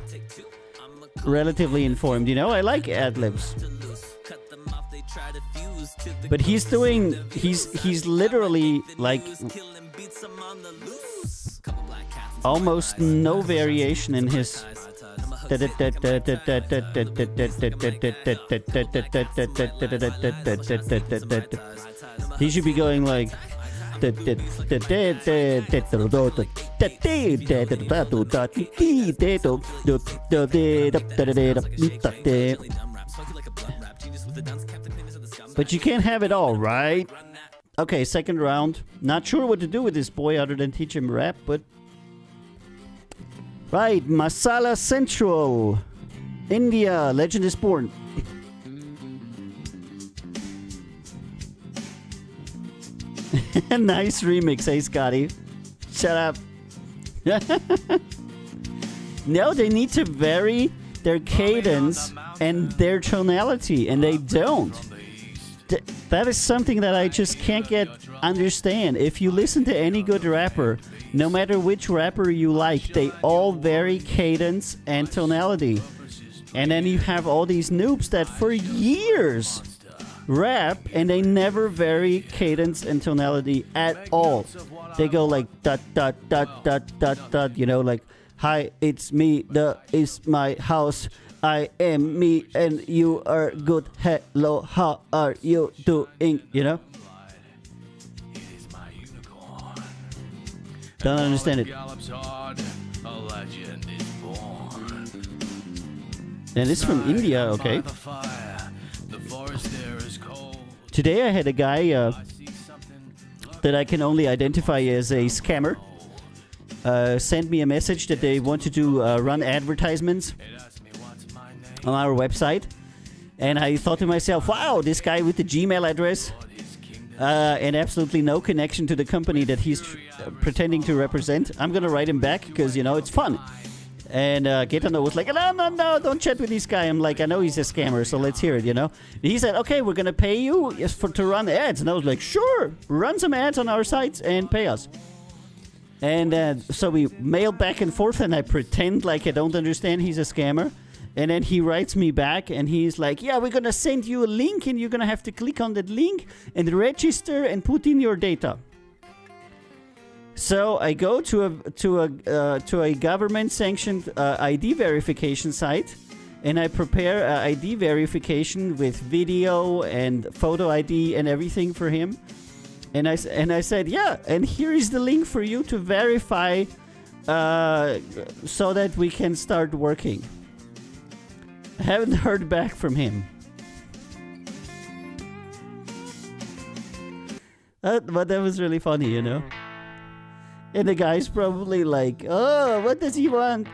Relatively informed, you know? I like ad-libs. But he's literally like almost no variation in his. He should be going like. But you can't have it all, right? Okay, second round. Not sure what to do with this boy other than teach him rap, but... Right, Masala Central. India, Legend is Born. Nice remix, hey Scotty. Shut up. No, they need to vary their cadence and their tonality, and they don't. That is something that I just can't understand. If you listen to any good rapper, no matter which rapper you like, they all vary cadence and tonality. And then you have all these noobs that for years rap and they never vary cadence and tonality at all. They go like dot dot dot dot dot dot, you know, like hi, it's me, the is my house. I am me and you are good. Hello, how are you doing? You know? Don't understand it. And it's from India, okay. Today I had a guy that I can only identify as a scammer send me a message that they want to run advertisements on our website. And I thought to myself, wow, this guy with the Gmail address and absolutely no connection to the company that he's pretending to represent. I'm going to write him back because, you know, it's fun. And Gaetano was like, no, don't chat with this guy. I'm like, I know he's a scammer, so let's hear it, you know. He said, okay, we're going to pay you to run ads. And I was like, sure, run some ads on our sites and pay us. And so we mail back and forth, and I pretend like I don't understand he's a scammer. And then he writes me back, and he's like, yeah, we're going to send you a link, and you're going to have to click on that link and register and put in your data. So I go to a government-sanctioned ID verification site, and I prepare ID verification with video and photo ID and everything for him. And I said, yeah, and here is the link for you to verify so that we can start working. I haven't heard back from him. But that was really funny, you know? And the guy's probably like, oh, what does he want?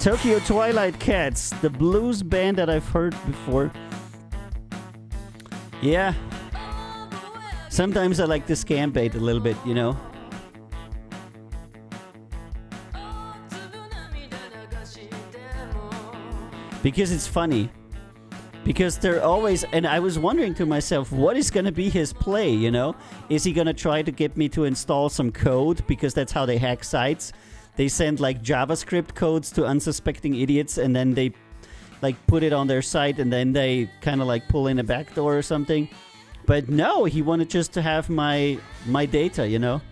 Tokyo Twilight Cats, the blues band that I've heard before. Yeah. Sometimes I like to scam bait a little bit, you know? Because it's funny. Because they're always, and I was wondering to myself, what is going to be his play, you know? Is he going to try to get me to install some code? Because that's how they hack sites. They send like JavaScript codes to unsuspecting idiots, and then they like put it on their site, and then they kind of like pull in a backdoor or something. But no, he wanted just to have my data, you know?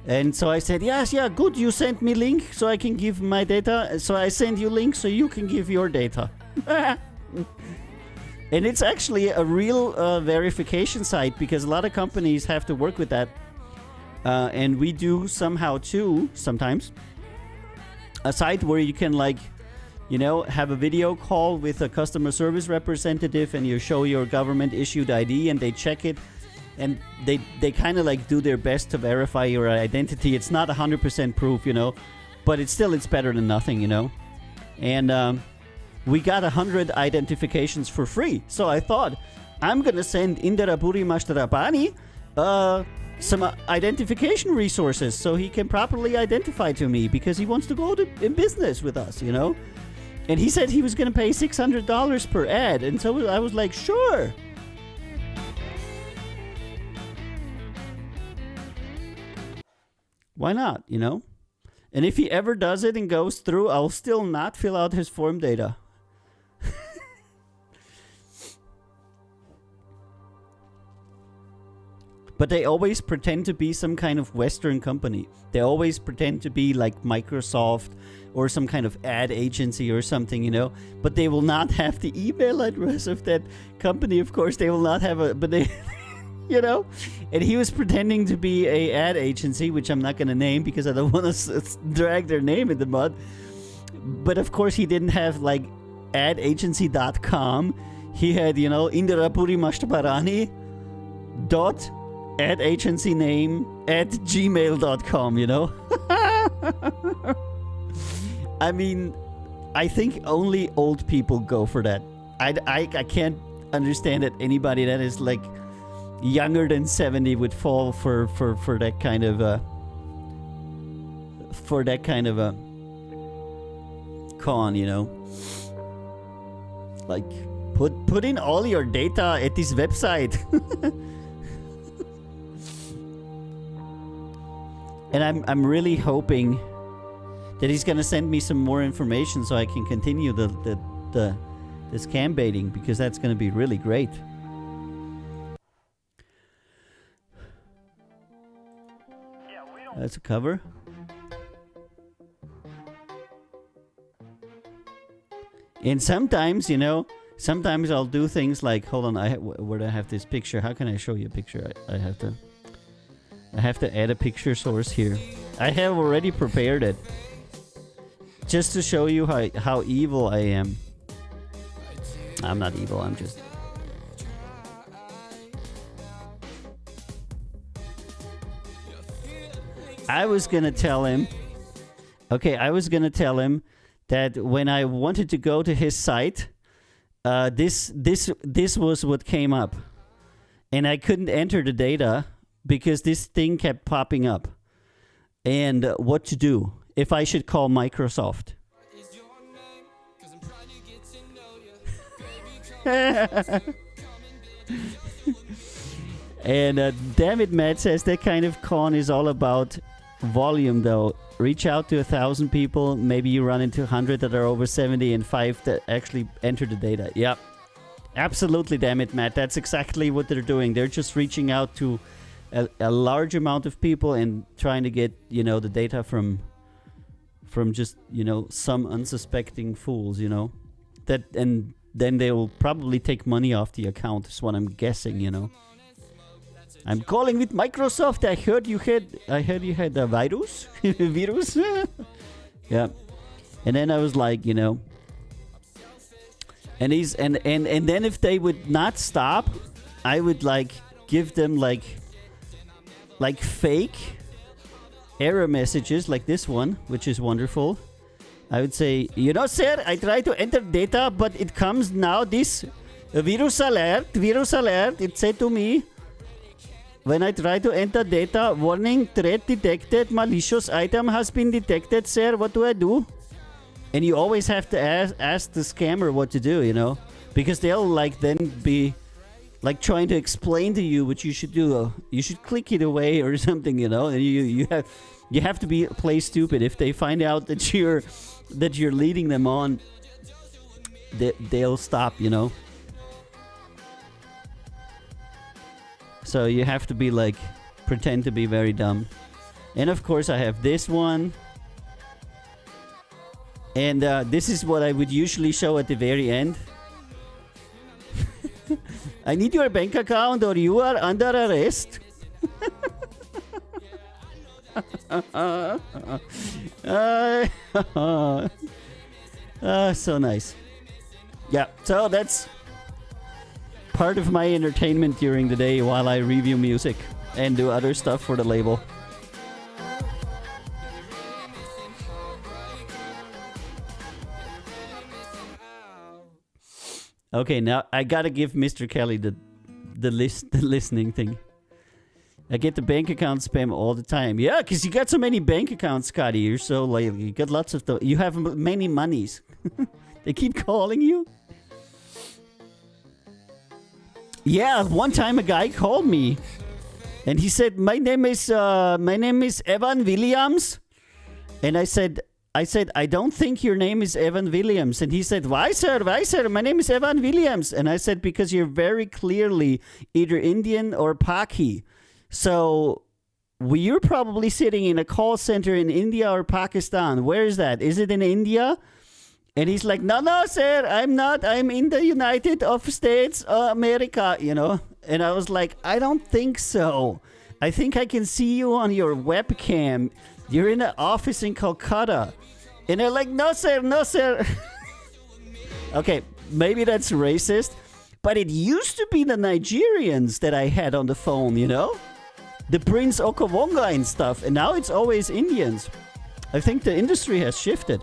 And so I said, yes, yeah, good, you sent me link so I can give my data. So I send you link so you can give your data. And it's actually a real verification site, because a lot of companies have to work with that. And we do somehow too, sometimes. A site where you can like, you know, have a video call with a customer service representative, and you show your government issued ID and they check it. And they kind of like do their best to verify your identity. It's not 100% proof, you know, but it's better than nothing, you know. And we got 100 identifications for free. So I thought, I'm going to send Indarapuri Mashtarapani some identification resources so he can properly identify to me, because he wants to go in business with us, you know. And he said he was going to pay $600 per ad. And so I was like, sure. Why not, you know? And if he ever does it and goes through, I'll still not fill out his form data. But they always pretend to be some kind of Western company. They always pretend to be like Microsoft or some kind of ad agency or something, you know. But they will not have the email address of that company, of course. They will not have a... But they... You know? And he was pretending to be a ad agency, which I'm not going to name because I don't want to drag their name in the mud. But of course he didn't have like adagency.com. He had, you know, Indarapuri Mashtaparani dot ad agency name at gmail.com, you know? I mean, I think only old people go for that. I can't understand that anybody that is like younger than 70 would fall for that kind of a con, you know. Like put in all your data at this website. And I'm really hoping that he's gonna send me some more information so I can continue the scam baiting, because that's gonna be really great. That's a cover. And sometimes, you know, sometimes I'll do things like, hold on, where do I have this picture? How can I show you a picture? I have to add a picture source here. I have already prepared it, just to show you how evil I am. I'm not evil, I'm just... I was gonna tell him that when I wanted to go to his site, this was what came up, and I couldn't enter the data because this thing kept popping up. And what to do if I should call Microsoft? And damn it, Matt says that kind of con is all about volume, though. Reach out to 1,000 people. Maybe you run into 100 that are over 70 and 5 that actually enter the data. Yep. Absolutely, damn it, Matt. That's exactly what they're doing. They're just reaching out to a large amount of people and trying to get, you know, the data from just, you know, some unsuspecting fools, you know. That, and then they will probably take money off the account, is what I'm guessing, you know. I'm calling with Microsoft. I heard you had a virus. Virus. Yeah. And then I was like, you know. And then if they would not stop, I would like give them like fake error messages like this one, which is wonderful. I would say, you know, sir, I try to enter data, but it comes now this virus alert. It said to me, when I try to enter data, warning, threat detected, malicious item has been detected, sir, what do I do? And you always have to ask the scammer what to do, you know? Because they'll like then be like trying to explain to you what you should do. You should click it away or something, you know? And you have to play stupid. If they find out that you're leading them on, they'll stop, you know? So you have to be like, pretend to be very dumb. And of course I have this one. And this is what I would usually show at the very end. I need your bank account or you are under arrest. So nice. Yeah, so that's part of my entertainment during the day while I review music and do other stuff for the label. Okay, now I gotta give Mr. Kelly the listening thing. I get the bank account spam all the time. Yeah, because you got so many bank accounts, Scotty. You're so like, you got lots of you have many monies. They keep calling you. Yeah, one time a guy called me, and he said, "My name is Evan Williams," and I said, "I don't think your name is Evan Williams." And he said, Why, sir? My name is Evan Williams." And I said, "Because you're very clearly either Indian or Paki. So you're probably sitting in a call center in India or Pakistan. Where is that? Is it in India?" And he's like, no, sir, I'm not. I'm in the United States of America, you know. And I was like, I don't think so. I think I can see you on your webcam. You're in an office in Calcutta. And they're like, no, sir. Okay, maybe that's racist. But it used to be the Nigerians that I had on the phone, you know? The Prince Okawonga and stuff. And now it's always Indians. I think the industry has shifted.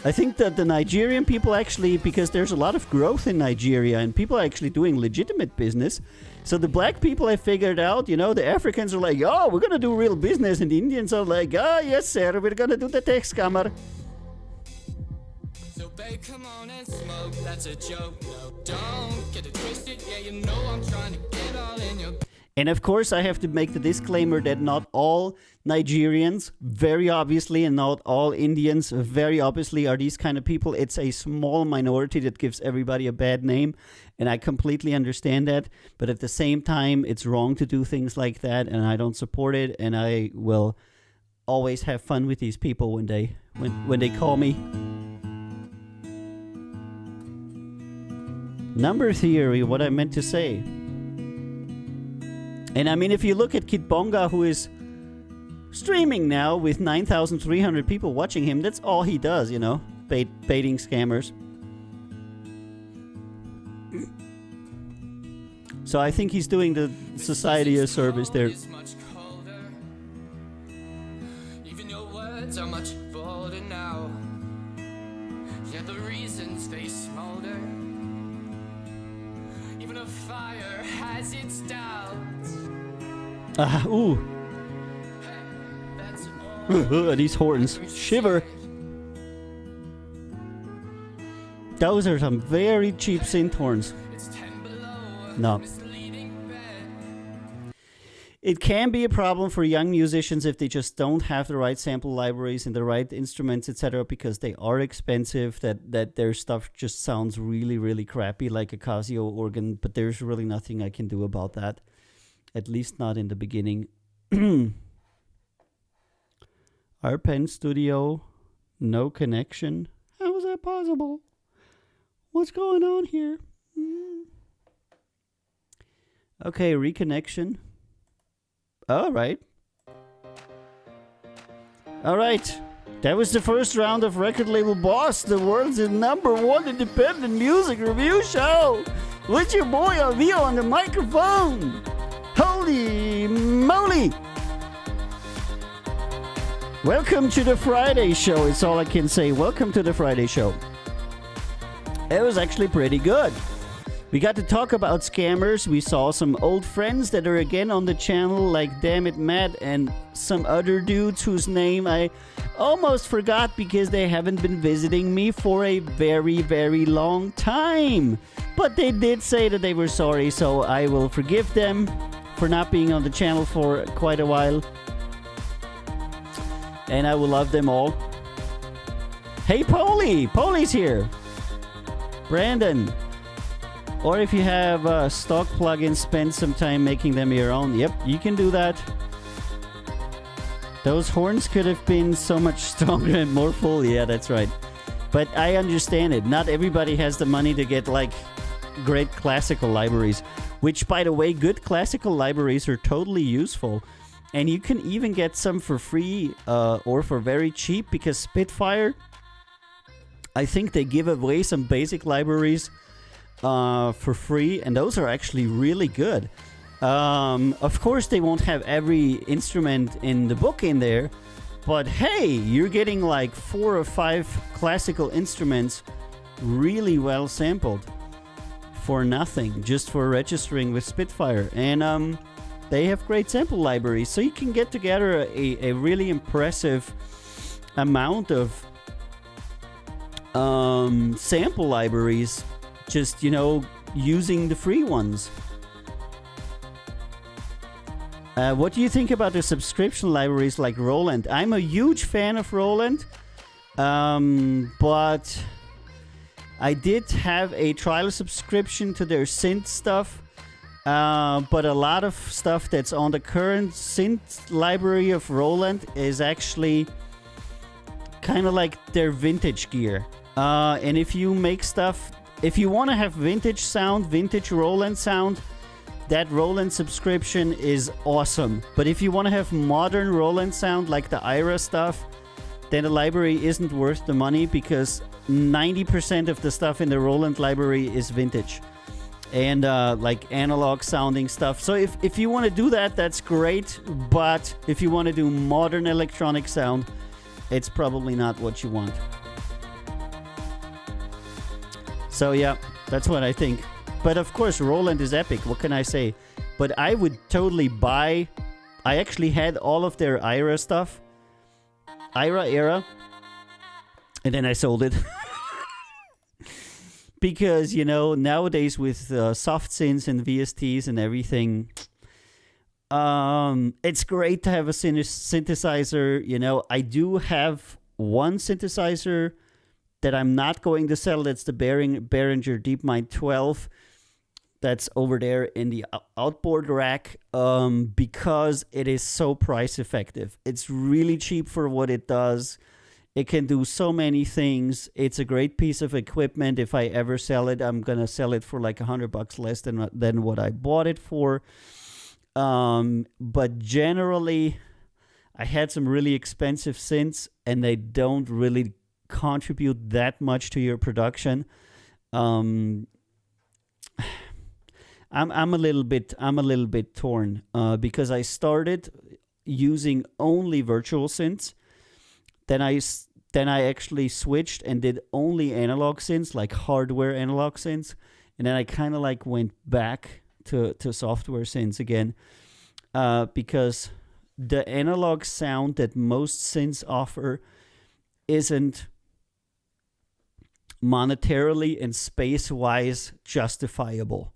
I think that the Nigerian people actually, because there's a lot of growth in Nigeria and people are actually doing legitimate business. So the black people have figured out, you know, the Africans are like, oh, we're going to do real business. And the Indians are like, oh, yes, sir, we're going to do the tax scammer. So babe, come on and smoke, that's a joke. No, don't get it twisted. Yeah, you know I'm trying to get all in your... And of course, I have to make the disclaimer that not all Nigerians, very obviously, and not all Indians, very obviously, are these kind of people. It's a small minority that gives everybody a bad name, and I completely understand that. But at the same time, it's wrong to do things like that, and I don't support it, and I will always have fun with these people when they call me. Number theory, what I meant to say. And I mean, if you look at Kid Bonga, who is streaming now with 9,300 people watching him, that's all he does, you know, baiting scammers. So I think he's doing the society a service there. Even your words are much bolder now. Yeah, the reasons they smolder. Even a fire has its doubts. Ooh. That's all. These horns. Shiver. Those are some very cheap synth horns. It's 10 below. No. Misleading bet. It can be a problem for young musicians if they just don't have the right sample libraries and the right instruments, etc., because they are expensive, that their stuff just sounds really, really crappy, like a Casio organ, but there's really nothing I can do about that. At least not in the beginning. Our pen studio, no connection. How is that possible? What's going on here? Okay, reconnection. All right. That was the first round of Record Label Boss, the world's #1 independent music review show. With your boy Alvio on the microphone. Holy moly! Welcome to the Friday show. It's all I can say. Welcome to the Friday show. It was actually pretty good. We got to talk about scammers. We saw some old friends that are again on the channel, like Dammit Matt and some other dudes whose name I almost forgot because they haven't been visiting me for a very, very long time. But they did say that they were sorry, so I will forgive them for not being on the channel for quite a while. And I will love them all. Hey, Polly! Polly's here! Brandon! Or if you have stock plugins, spend some time making them your own. Yep, you can do that. Those horns could have been so much stronger and more full. Yeah, that's right. But I understand it. Not everybody has the money to get, like, great classical libraries. Which, by the way, good classical libraries are totally useful. And you can even get some for free or for very cheap, because Spitfire, I think they give away some basic libraries for free, and those are actually really good. Of course, they won't have every instrument in the book in there, but hey, you're getting like 4 or 5 classical instruments really well sampled for nothing, just for registering with Spitfire. And they have great sample libraries, so you can get together a really impressive amount of sample libraries, just, you know, using the free ones. What do you think about the subscription libraries like Roland? I'm a huge fan of Roland, but I did have a trial subscription to their synth stuff, but a lot of stuff that's on the current synth library of Roland is actually kind of like their vintage gear. And if you make stuff, if you want to have vintage sound, vintage Roland sound, that Roland subscription is awesome. But if you want to have modern Roland sound like the IRA stuff, then the library isn't worth the money, because 90% of the stuff in the Roland library is vintage and like analog sounding stuff. So if you want to do that, that's great. But if you want to do modern electronic sound, it's probably not what you want. So yeah, that's what I think. But of course, Roland is epic. What can I say? But I would totally buy... I actually had all of their IRA stuff. IRA era. And then I sold it. Because, you know, nowadays with soft synths and VSTs and everything, It's great to have a synthesizer. You know, I do have one synthesizer that I'm not going to sell. That's the Behringer DeepMind 12. That's over there in the outboard rack, because it is so price effective. It's really cheap for what it does. It can do so many things. It's a great piece of equipment. If I ever sell it, I'm gonna sell it for like $100 less than what I bought it for. But generally, I had some really expensive synths, and they don't really contribute that much to your production. I'm a little bit torn, because I started using only virtual synths. Then I actually switched and did only analog synths, like hardware analog synths, and then I kind of like went back to software synths again, because the analog sound that most synths offer isn't monetarily and space-wise justifiable.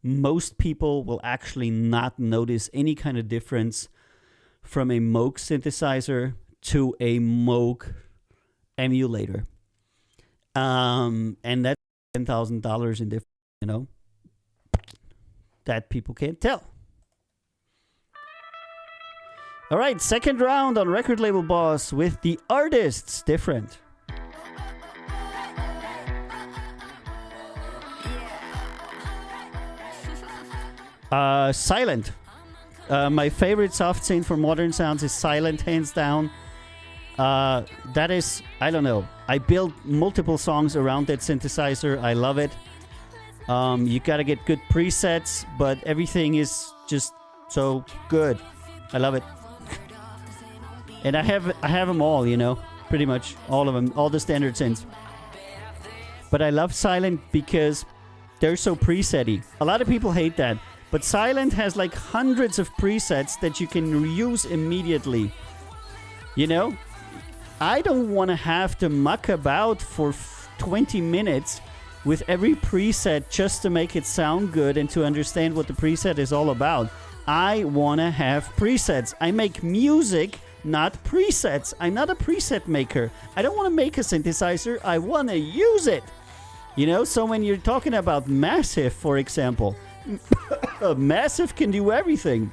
Most people will actually not notice any kind of difference from a Moog synthesizer to a Moog emulator. And that's $10,000 in difference, you know, that people can't tell. All right, second round on Record Label Boss with the artists different. Silent. My favorite soft synth for modern sounds is Silent, hands down. That is, I don't know. I built multiple songs around that synthesizer. I love it. You gotta get good presets, but everything is just so good. I love it. And I have them all, you know, pretty much all of them, all the standard synths. But I love Silent because they're so preset-y. A lot of people hate that. But Silent has like hundreds of presets that you can reuse immediately. You know? I don't want to have to muck about for 20 minutes with every preset just to make it sound good and to understand what the preset is all about. I want to have presets. I make music, not presets. I'm not a preset maker. I don't want to make a synthesizer. I want to use it. You know? So when you're talking about Massive, for example... Massive can do everything,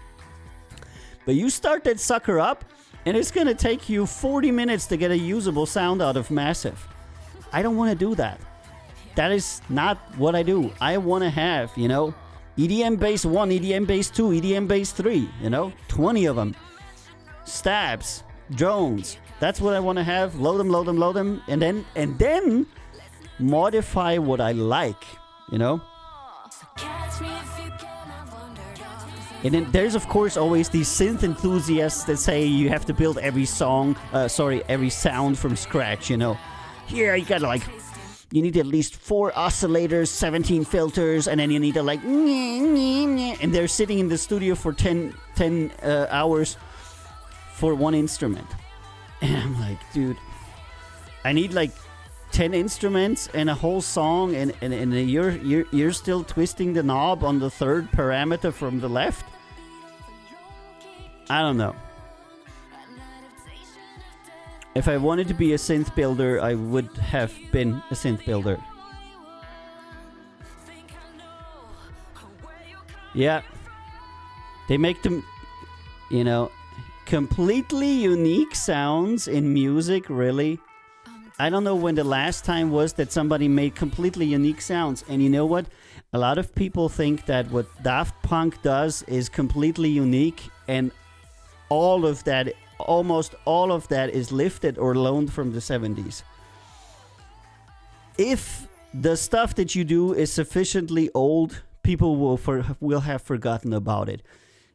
but you start that sucker up and it's gonna take you 40 minutes to get a usable sound out of Massive. I don't want to do that. That is not what I do. I want to have, you know, EDM bass 1, EDM bass 2, EDM bass 3, you know, 20 of them, stabs, drones. That's what I want to have. Load them, and then modify what I like, you know. And then there's, of course, always these synth enthusiasts that say you have to build every every sound from scratch, you know. Here, you need at least 4 oscillators, 17 filters, and then you need to and they're sitting in the studio for 10 hours for one instrument. And I'm like, dude, I need 10 instruments and a whole song, and you're still twisting the knob on the third parameter from the left. I don't know. If I wanted to be a synth builder, I would have been a synth builder. Yeah. They make them, you know, completely unique sounds in music, really. I don't know when the last time was that somebody made completely unique sounds. And you know what? A lot of people think that what Daft Punk does is completely unique, and almost all of that is lifted or loaned from the 70s. If the stuff that you do is sufficiently old, people will have forgotten about it.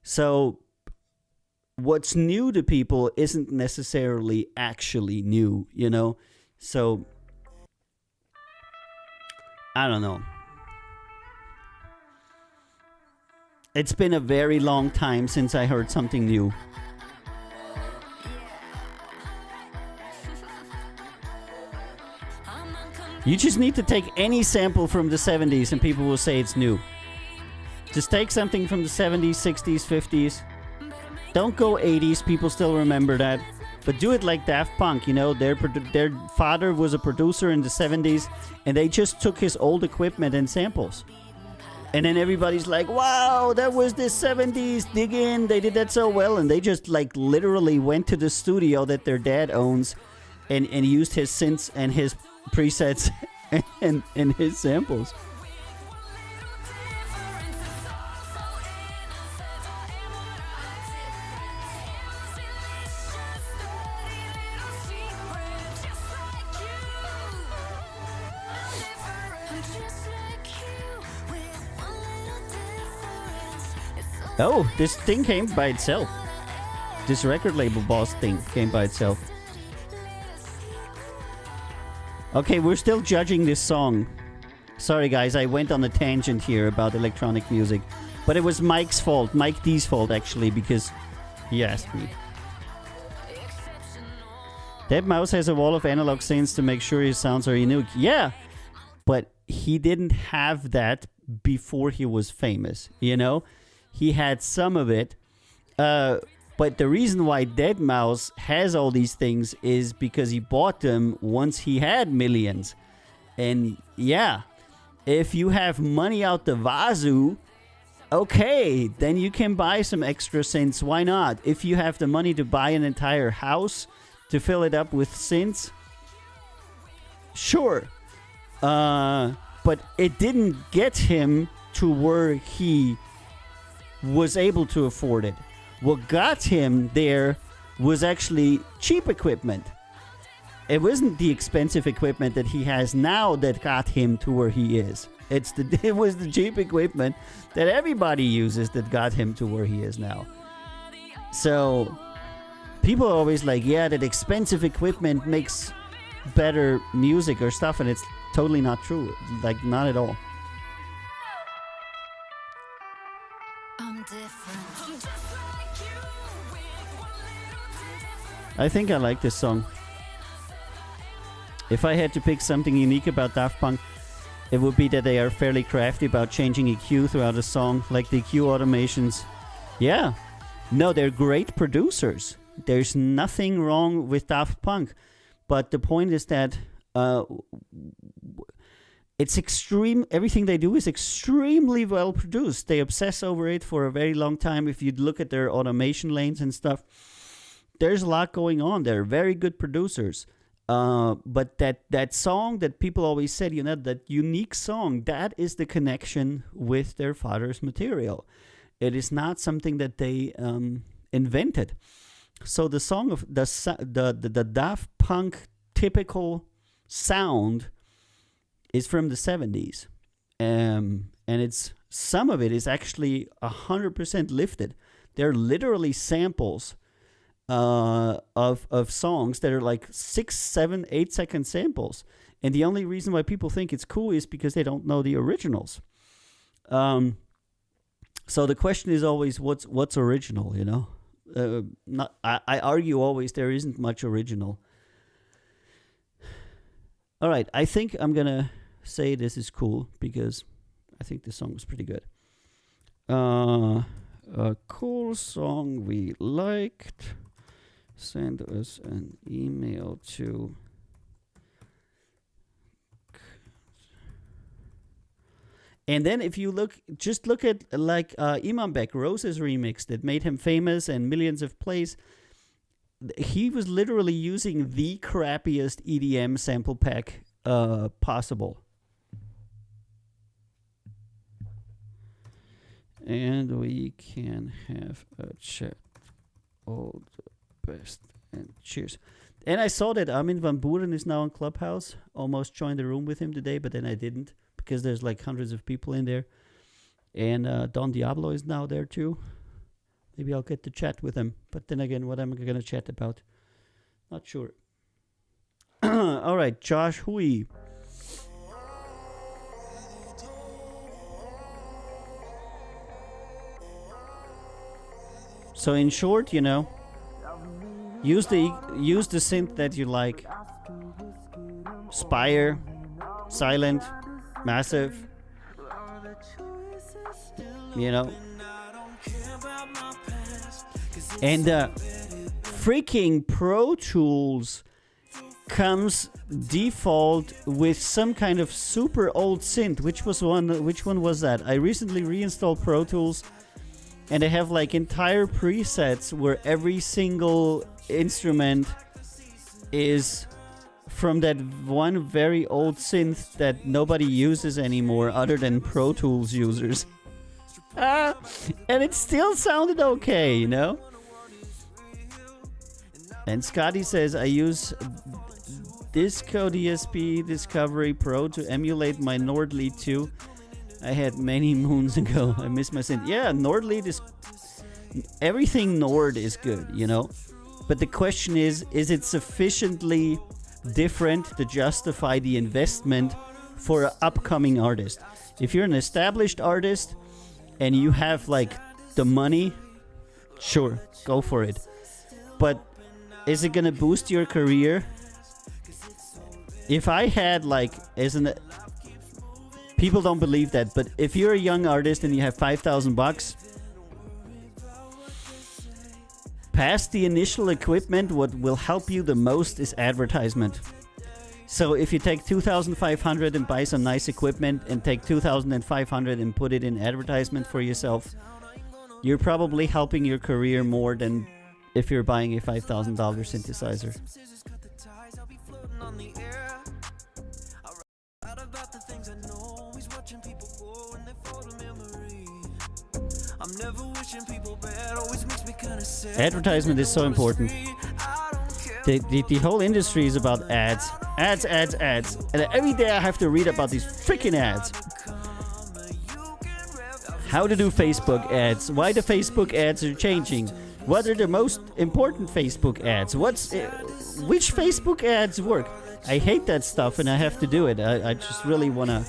So what's new to people isn't necessarily actually new, you know? So, I don't know. It's been a very long time since I heard something new. You just need to take any sample from the 70s and people will say it's new. Just take something from the 70s, 60s, 50s, Don't go 80s. People still remember that. But do it like Daft Punk. You know, their father was a producer in the 70s, and they just took his old equipment and samples. And then everybody's like, wow, that was the 70s. Dig in. They did that so well. And they just like literally went to the studio that their dad owns and used his synths and his presets and his samples. Oh, this thing came by itself. This record label boss thing came by itself. Okay, we're still judging this song. Sorry guys, I went on a tangent here about electronic music. But it was Mike's fault, Mike D's fault actually, because he asked me. deadmau5 has a wall of analog synths to make sure his sounds are unique. Yeah, but he didn't have that before he was famous, you know? He had some of it, but the reason why deadmau5 has all these things is because he bought them once he had millions. And yeah, if you have money out the wazoo, okay, then you can buy some extra synths. Why not? If you have the money to buy an entire house to fill it up with synths, sure. But it didn't get him to where he was able to afford it. What got him there was actually cheap equipment. It wasn't the expensive equipment that he has now that got him to where he is. It was the cheap equipment that everybody uses that got him to where he is now. So people are always like, yeah, that expensive equipment makes better music or stuff, and it's totally not true. Like, not at all. I think I like this song. If I had to pick something unique about Daft Punk, it would be that they are fairly crafty about changing EQ throughout a song, like the EQ automations. Yeah. No, they're great producers. There's nothing wrong with Daft Punk. But the point is that it's extreme. Everything they do is extremely well produced. They obsess over it for a very long time. If you look at their automation lanes and stuff, there's a lot going on. They're very good producers. But that song that people always said, you know, that unique song, that is the connection with their father's material. It is not something that they invented. So the song of the Daft Punk typical sound is from the 70s. And it's some of it is actually 100% lifted. They're literally samples of songs that are like 6, 7, 8 second samples. And the only reason why people think it's cool is because they don't know the originals. So the question is always, what's original, you know? I argue always there isn't much original. All right, I think I'm going to say this is cool because I think the song was pretty good. A cool song we liked. Send us an email to and then if you just look at like Iman Beck, Rose's remix that made him famous and millions of plays. He was literally using the crappiest EDM sample pack possible. And we can have a chat. All the best and cheers. And I saw that Armin van Buuren is now on Clubhouse. Almost joined the room with him today, but then I didn't because there's like hundreds of people in there. And Don Diablo is now there too. Maybe I'll get to chat with him. But then again, what am I going to chat about? Not sure. All right, Josh Hui. So in short, you know, use the synth that you like. Spire, silent, massive. You know. And freaking Pro Tools comes default with some kind of super old synth. Which one was that? I recently reinstalled Pro Tools, and they have like entire presets where every single instrument is from that one very old synth that nobody uses anymore other than Pro Tools users. And it still sounded okay, you know? And Scotty says, I use Disco DSP Discovery Pro to emulate my Nordly 2 I had many moons ago. I miss my synth. Yeah, Nordly is... Everything Nord is good, you know? But the question is it sufficiently different to justify the investment for an upcoming artist? If you're an established artist and you have, like, the money, sure, go for it. But is it gonna boost your career? If I had, like, people don't believe that, but if you're a young artist and you have $5,000, past the initial equipment, what will help you the most is advertisement. So if you take $2,500 and buy some nice equipment and take $2,500 and put it in advertisement for yourself, you're probably helping your career more than if you're buying a $5,000 synthesizer. Advertisement is so important. The whole industry is about ads. Ads. And every day I have to read about these freaking ads. How to do Facebook ads. Why the Facebook ads are changing. What are the most important Facebook ads? Which Facebook ads work? I hate that stuff and I have to do it. I just really want to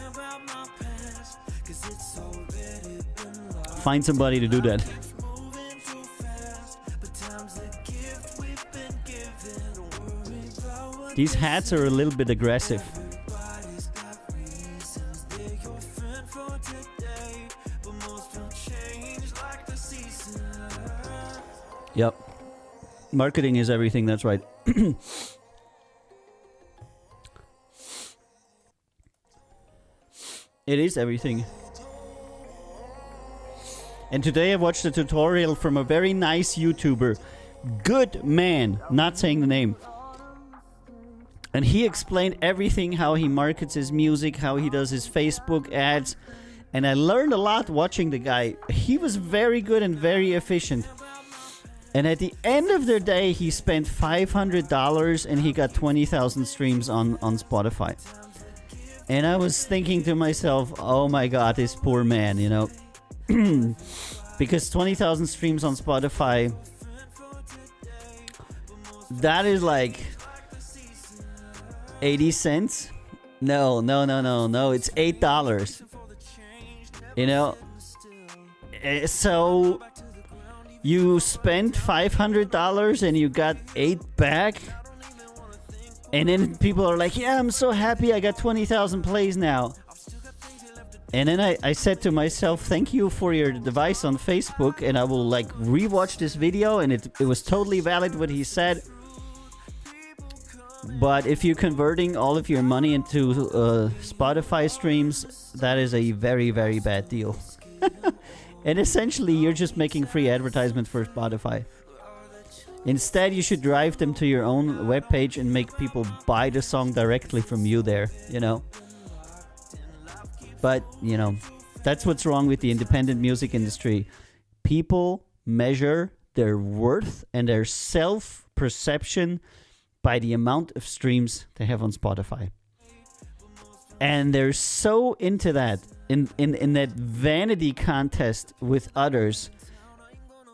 find somebody to do that. These hats are a little bit aggressive. Yep. Marketing is everything, that's right. It is everything. And today I watched a tutorial from a very nice YouTuber. Good man, not saying the name. And he explained everything, how he markets his music, how he does his Facebook ads. And I learned a lot watching the guy. He was very good and very efficient. And at the end of the day, he spent $500 and he got 20,000 streams on Spotify. And I was thinking to myself, oh my God, this poor man, you know. Because 20,000 streams on Spotify, that is like 80 cents? No, it's $8. You know? So you spent $500 and you got 8 back? And then people are like, yeah, I'm so happy I got 20,000 plays now. And then I said to myself, thank you for your advice on Facebook, and I will like rewatch this video, and it was totally valid what he said. But if you're converting all of your money into Spotify streams, that is a very, very bad deal. And essentially, you're just making free advertisement for Spotify. Instead, you should drive them to your own webpage and make people buy the song directly from you there, you know? But, you know, that's what's wrong with the independent music industry. People measure their worth and their self-perception by the amount of streams they have on Spotify. And they're so into that, in that vanity contest with others.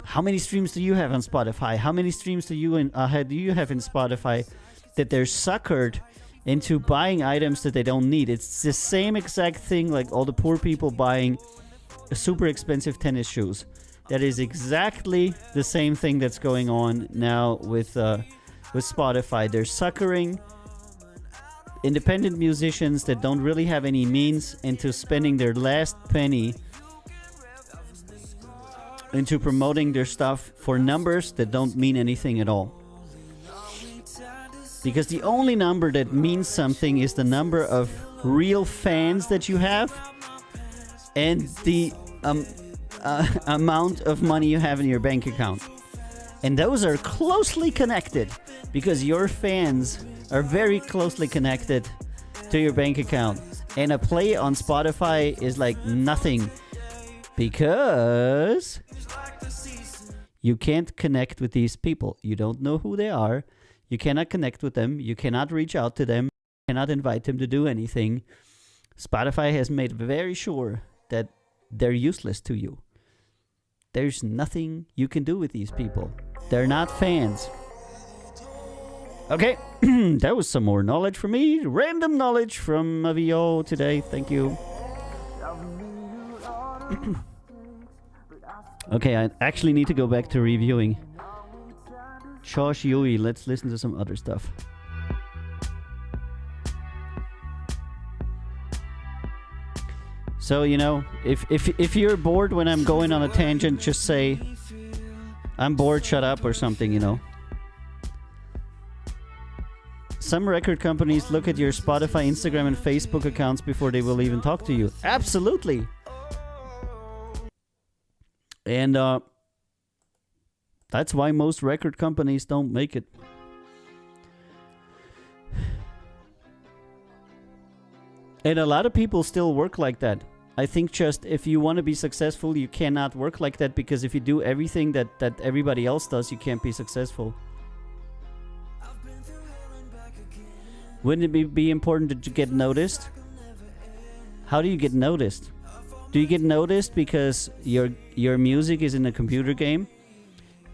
How many streams do you have on Spotify? How many streams do you have in Spotify? That they're suckered into buying items that they don't need. It's the same exact thing like all the poor people buying super expensive tennis shoes. That is exactly the same thing that's going on now with Spotify. They're suckering independent musicians that don't really have any means into spending their last penny into promoting their stuff for numbers that don't mean anything at all. Because the only number that means something is the number of real fans that you have and the amount of money you have in your bank account. And those are closely connected because your fans are very closely connected to your bank account. And a play on Spotify is like nothing because you can't connect with these people. You don't know who they are. You cannot connect with them. You cannot reach out to them. You cannot invite them to do anything. Spotify has made very sure that they're useless to you. There's nothing you can do with these people. They're not fans. Okay, that was some more knowledge for me. Random knowledge from VO today. Thank you. Okay, I actually need to go back to reviewing. Josh Yui, let's listen to some other stuff. So, you know, if you're bored when I'm going on a tangent, just say, I'm bored, shut up, or something, you know. Some record companies look at your Spotify, Instagram, and Facebook accounts before they will even talk to you. Absolutely. And that's why most record companies don't make it. And a lot of people still work like that. I think just if you want to be successful, you cannot work like that, because if you do everything that everybody else does, you can't be successful. Wouldn't it be important to get noticed? How do you get noticed? Do you get noticed because your music is in a computer game?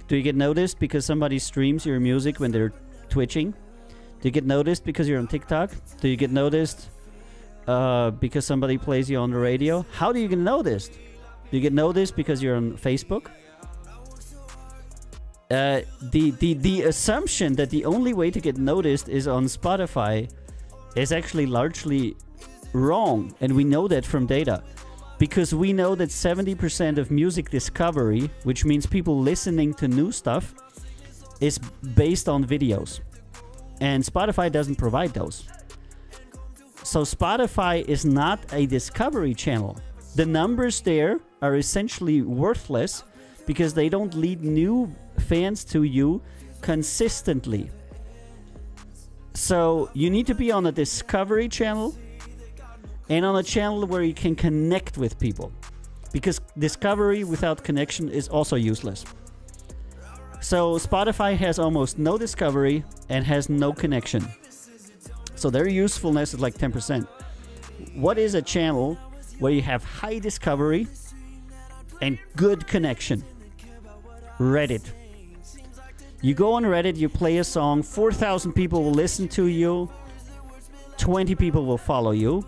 Do you get noticed because somebody streams your music when they're twitching? Do you get noticed because you're on TikTok? Do you get noticed because somebody plays you on the radio? How do you get noticed? Do you get noticed because you're on Facebook? The assumption that the only way to get noticed is on Spotify is actually largely wrong, and we know that from data. Because we know that 70% of music discovery, which means people listening to new stuff, is based on videos. And Spotify doesn't provide those. So Spotify is not a discovery channel. The numbers there are essentially worthless because they don't lead new fans to you consistently. So you need to be on a discovery channel and on a channel where you can connect with people, because discovery without connection is also useless. So Spotify has almost no discovery and has no connection. So their usefulness is like 10%. What is a channel where you have high discovery and good connection? Reddit. You go on Reddit, you play a song, 4,000 people will listen to you, 20 people will follow you,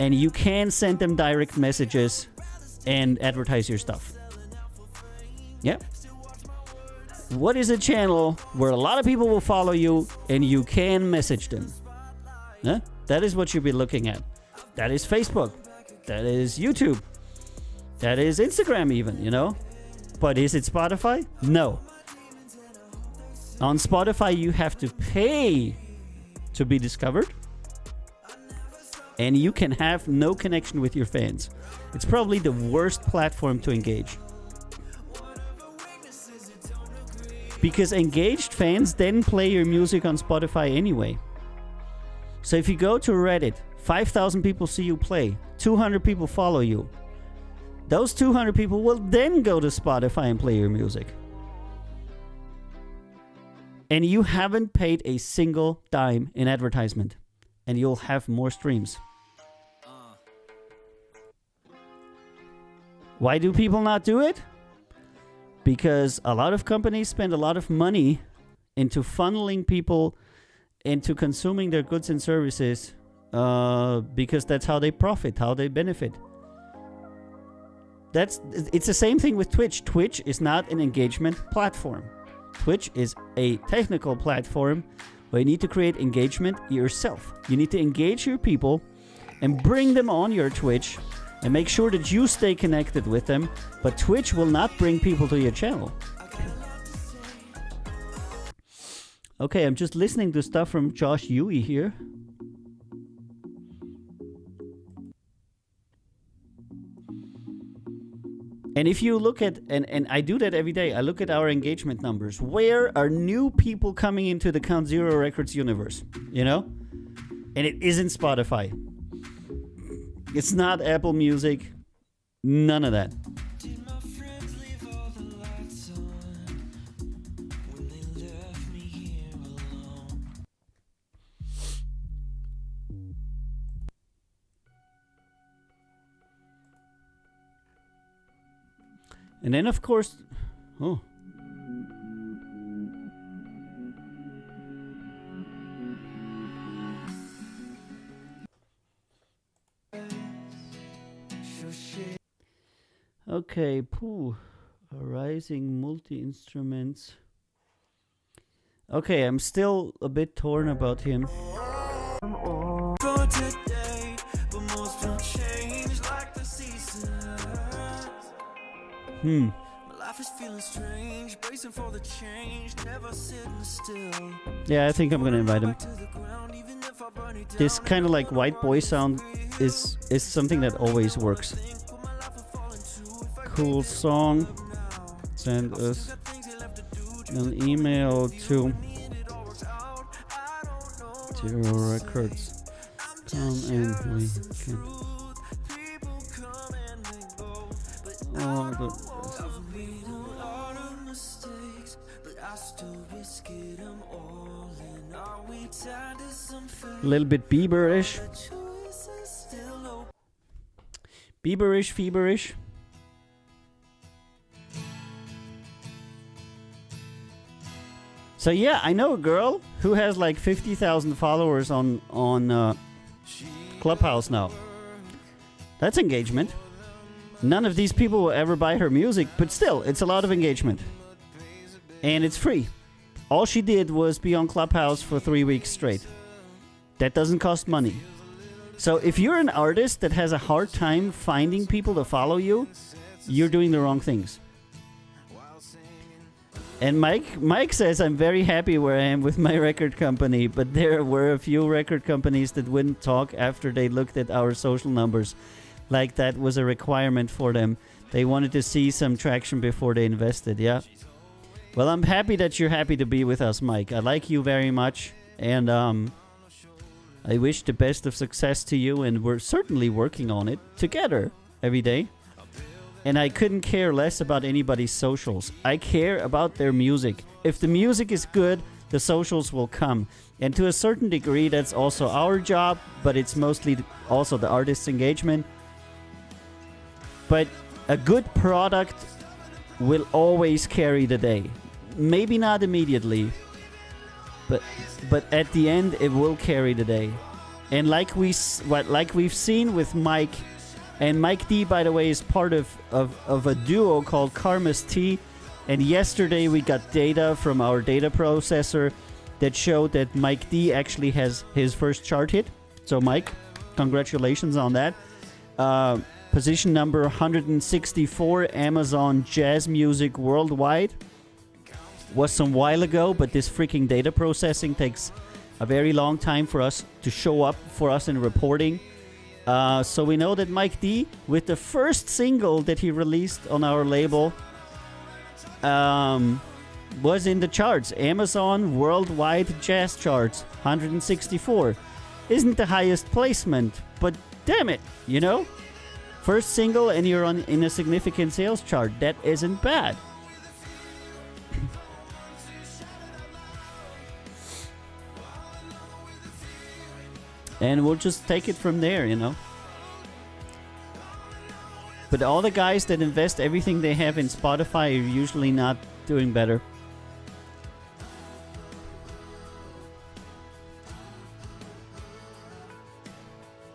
and you can send them direct messages and advertise your stuff. Yeah. What is a channel where a lot of people will follow you and you can message them? Huh? That is what you'll be looking at. That is Facebook. That is YouTube. That is Instagram even, you know? But is it Spotify? No. On Spotify, you have to pay to be discovered. And you can have no connection with your fans. It's probably the worst platform to engage. Because engaged fans then play your music on Spotify anyway. So if you go to Reddit, 5,000 people see you play, 200 people follow you. Those 200 people will then go to Spotify and play your music. And you haven't paid a single dime in advertisement. And you'll have more streams. Why do people not do it? Because a lot of companies spend a lot of money into funneling people into consuming their goods and services, because that's how they profit, how they benefit. It's the same thing with Twitch. Twitch is not an engagement platform. Twitch is a technical platform where you need to create engagement yourself. You need to engage your people and bring them on your Twitch and make sure that you stay connected with them, but Twitch will not bring people to your channel. Okay, I'm just listening to stuff from Josh Huey here. And if you look at, and I do that every day, I look at our engagement numbers. Where are new people coming into the Count Zero Records universe? You know? And it isn't Spotify. It's not Apple Music. None of that. And then, of course, oh. Okay, pooh. Rising multi-instruments. Okay, I'm still a bit torn about him. For today, but most will change like the seasons. My life is feeling strange, bracing for the change, never sitting still. Yeah, I think I'm gonna invite him. To the ground, even if I burn it down. This kind of like white boy sound is something that always works. Cool song. Send us an email to Zero Records. Come and we can. All the little bit Bieberish. Bieberish, feverish. So yeah, I know a girl who has like 50,000 followers on Clubhouse now. That's engagement. None of these people will ever buy her music, but still, it's a lot of engagement. And it's free. All she did was be on Clubhouse for 3 weeks straight. That doesn't cost money. So if you're an artist that has a hard time finding people to follow you, you're doing the wrong things. And Mike says, I'm very happy where I am with my record company, but there were a few record companies that wouldn't talk after they looked at our social numbers. Like that was a requirement for them. They wanted to see some traction before they invested, yeah. Well, I'm happy that you're happy to be with us, Mike. I like you very much, and I wish the best of success to you, and we're certainly working on it together every day. And I couldn't care less about anybody's socials. I care about their music. If the music is good, the socials will come. And to a certain degree, that's also our job, but it's mostly also the artist's engagement. But a good product will always carry the day. Maybe not immediately, but at the end, it will carry the day. And like we've seen with Mike, and Mike D, by the way, is part of a duo called Karma's T. And yesterday we got data from our data processor that showed that Mike D actually has his first chart hit. So Mike, congratulations on that. Position number 164, Amazon Jazz Music Worldwide. Was some while ago, but this freaking data processing takes a very long time for us to show up for us in reporting. So we know that Mike D, with the first single that he released on our label, was in the charts. Amazon Worldwide Jazz Charts, 164. Isn't the highest placement, but damn it, you know? First single and you're in a significant sales chart. That isn't bad. And we'll just take it from there, you know. But all the guys that invest everything they have in Spotify are usually not doing better.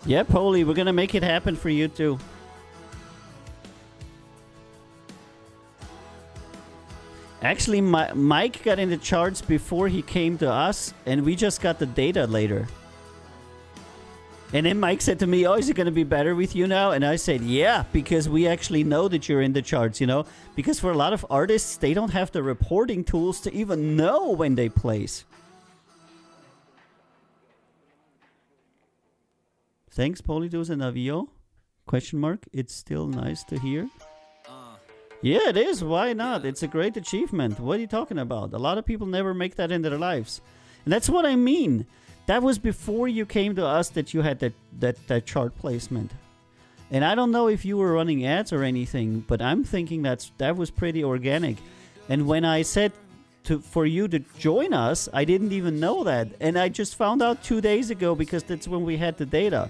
Yep, Holy, we're gonna make it happen for you too. Actually, Mike got in the charts before he came to us, and we just got the data later. And then Mike said to me, "Oh, is it going to be better with you now?" And I said, "Yeah, because we actually know that you're in the charts, you know? Because for a lot of artists, they don't have the reporting tools to even know when they place." Thanks, Polydus and Avio. Question mark. It's still nice to hear. Yeah, it is. Why not? It's a great achievement. What are you talking about? A lot of people never make that in their lives. And that's what I mean. That was before you came to us that you had that chart placement. And I don't know if you were running ads or anything, but I'm thinking that was pretty organic. And when I said for you to join us, I didn't even know that. And I just found out 2 days ago because that's when we had the data.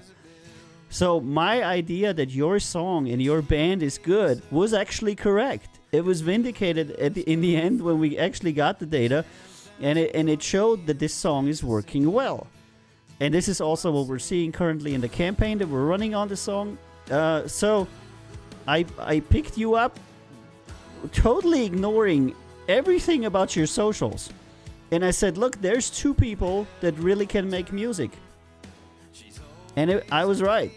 So my idea that your song and your band is good was actually correct. It was vindicated in the end when we actually got the data, and it showed that this song is working well. And this is also what we're seeing currently in the campaign that we're running on the song. So I picked you up, totally ignoring everything about your socials. And I said, look, there's 2 people that really can make music. And I was right.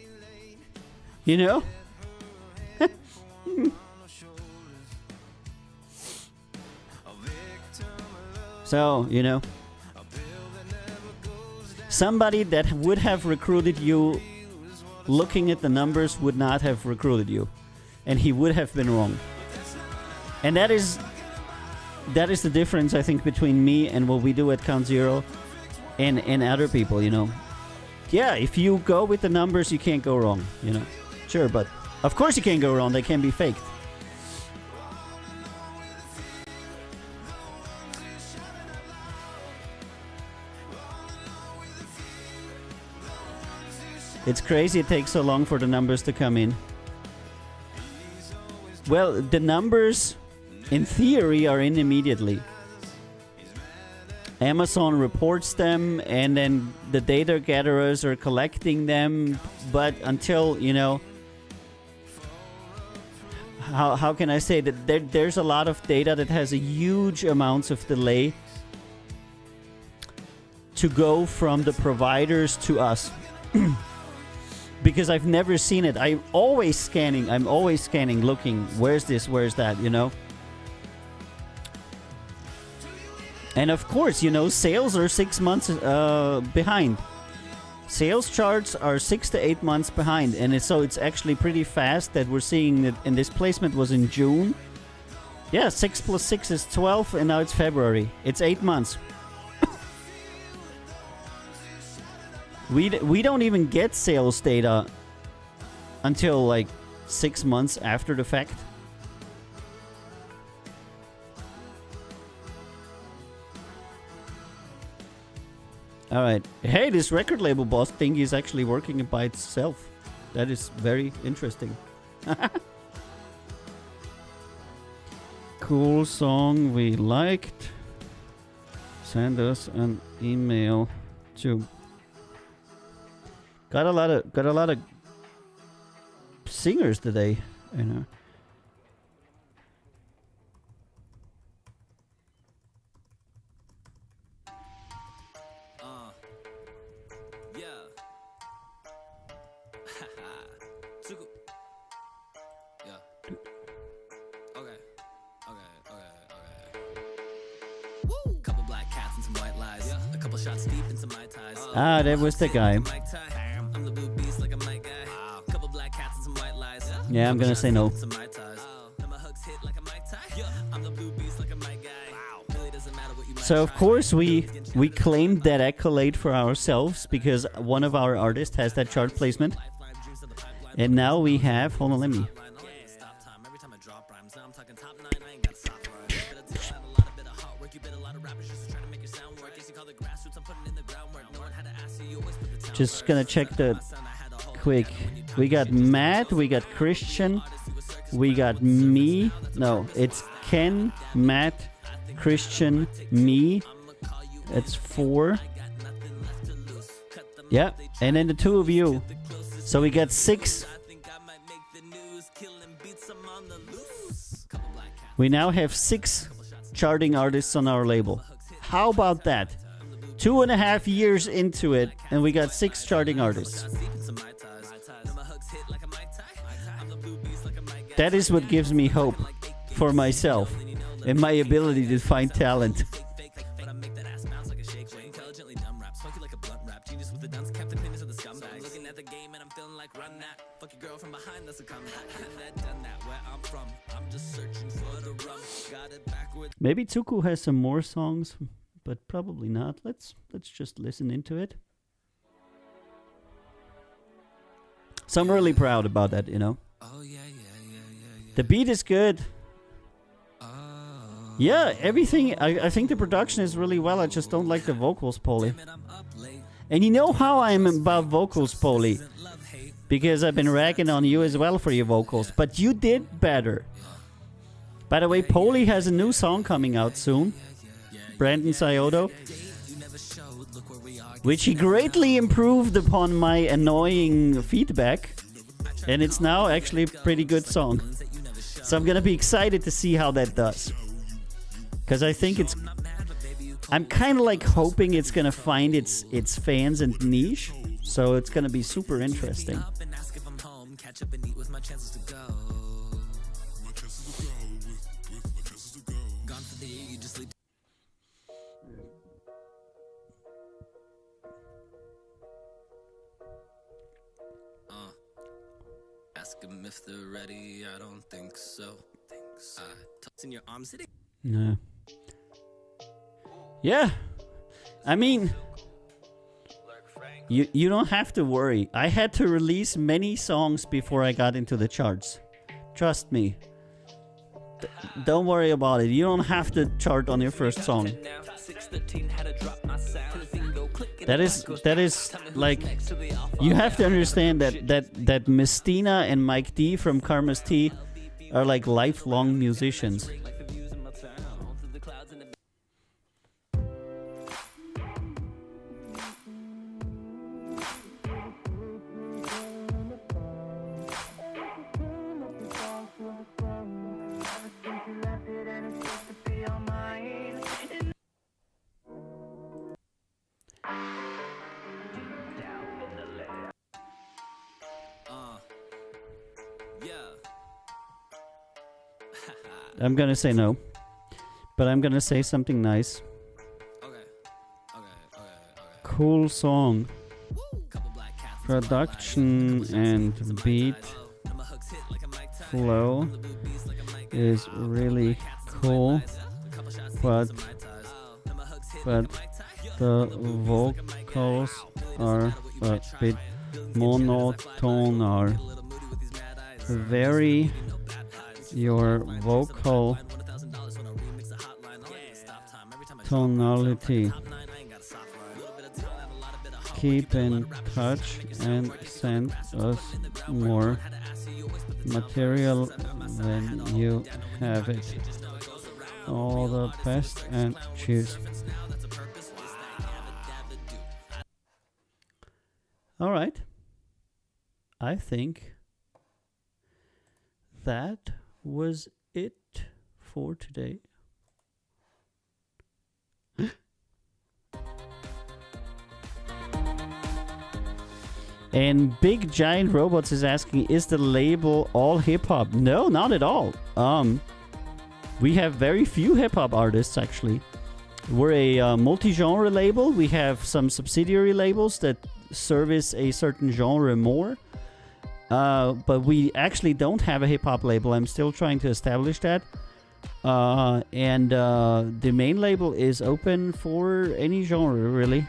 You know? So, you know. Somebody that would have recruited you, looking at the numbers, would not have recruited you. And he would have been wrong. And that is the difference, I think, between me and what we do at Count Zero and other people, you know. Yeah, if you go with the numbers, you can't go wrong, you know. Sure, but of course you can't go wrong. They can be faked. It's crazy it takes so long for the numbers to come in. Well, the numbers, in theory, are in immediately. Amazon reports them, and then the data gatherers are collecting them. But until, you know, how can I say that there's a lot of data that has a huge amounts of delay to go from the providers to us. Because I've never seen it. I'm always scanning, looking, where's this, where's that, you know? And of course, you know, sales are 6 months behind. Sales charts are 6 to 8 months behind. And so it's actually pretty fast that we're seeing that. And this placement was in June. Yeah, 6 plus 6 is 12, and now it's February. It's 8 months. We don't even get sales data until like 6 months after the fact. All right. Hey, this record label boss thing is actually working by itself. That is very interesting. Cool song we liked. Send us an email to. Got a lot of singers today, you know. Yeah. Yeah. Okay. Woo! Couple black cats and some white lies. Yeah. A couple shots deep into my ties. Ah, that was the guy. I'm the blue beast like a Mike guy. Couple black cats and some white lies. Yeah, I'm gonna say no. So of course we claimed that accolade for ourselves because one of our artists has that chart placement. And now we have, hold on, let me. Just gonna check the quick. We got Matt, we got Christian, we got me. No, it's Ken, Matt, Christian, me. That's 4. Yeah, and then the 2 of you. So we got 6. We now have 6 charting artists on our label. How about that? 2.5 years into it, and we got 6 charting artists. That is what gives me hope for myself and my ability to find talent. Maybe Tsuku has some more songs, but probably not. Let's just listen into it. So I'm really proud about that, you know. The beat is good. Yeah, everything. I think the production is really well. I just don't like the vocals, Polly. And you know how I'm about vocals, Polly, because I've been ragging on you as well for your vocals. But you did better. By the way, Polly has a new song coming out soon. Brandon Scioto, which he greatly improved upon my annoying feedback. And it's now actually a pretty good song. So I'm gonna be excited to see how that does. Because I think it's... I'm kind of like hoping it's gonna find its fans and niche. So it's gonna be super interesting. Ask them if they're ready. I don't think so. Tucks in your arms. No. Yeah. I mean, you don't have to worry. I had to release many songs before I got into the charts. Trust me. Don't worry about it. You don't have to chart on your first song. That is like, you have to understand that Mistina and Mike D from Karma's Tea are like lifelong musicians. I'm gonna say no, but I'm gonna say something nice. Cool song. Production and beat flow is really cool, but the vocals are a bit monotone. Vary your vocal tonality. Keep in touch and send us more material when you have it. All the best and cheers. All right. I think that was it for today. And Big Giant Robots is asking, is the label all hip-hop? No, not at all. We have very few hip-hop artists, actually. We're a multi-genre label. We have some subsidiary labels that service a certain genre more. But we actually don't have a hip-hop label. I'm still trying to establish that. And the main label is open for any genre, really.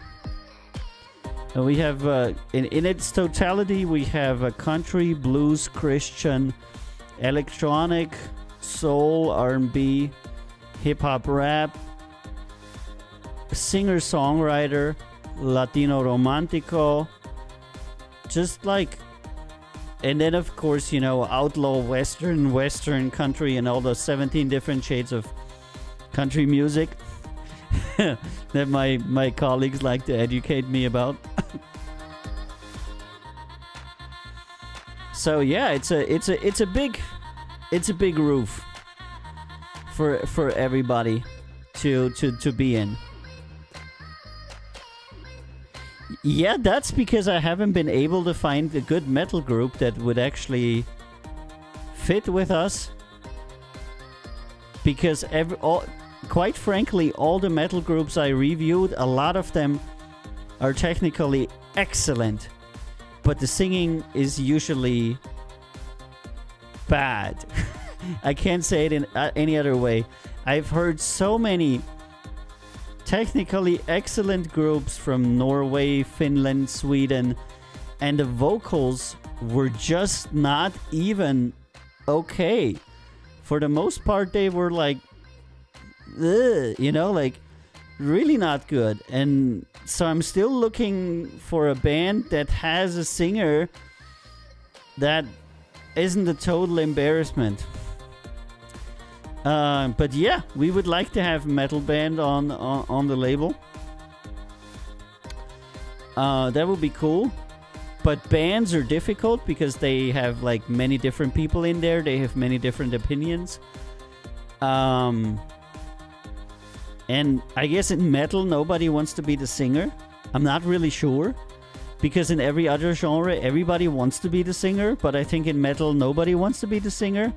We have, in its totality, we have a country, blues, Christian, electronic, soul, R&B, hip-hop, rap, singer-songwriter, Latino romantico, just like, and then of course, you know, outlaw western country, and all the 17 different shades of country music that my colleagues like to educate me about. So yeah, it's a big roof for everybody to be in. Yeah, that's because I haven't been able to find a good metal group that would actually fit with us. Because quite frankly, all the metal groups I reviewed, a lot of them are technically excellent, but the singing is usually bad. I can't say it in any other way. I've heard so many technically excellent groups from Norway, Finland, Sweden, and the vocals were just not even okay. For the most part, they were like, ugh, you know, like really not good. And so I'm still looking for a band that has a singer that isn't a total embarrassment. But yeah, we would like to have metal band on the label. That would be cool. But bands are difficult because they have like many different people in there. They have many different opinions. And I guess in metal, nobody wants to be the singer. I'm not really sure. Because in every other genre, everybody wants to be the singer. But I think in metal, nobody wants to be the singer.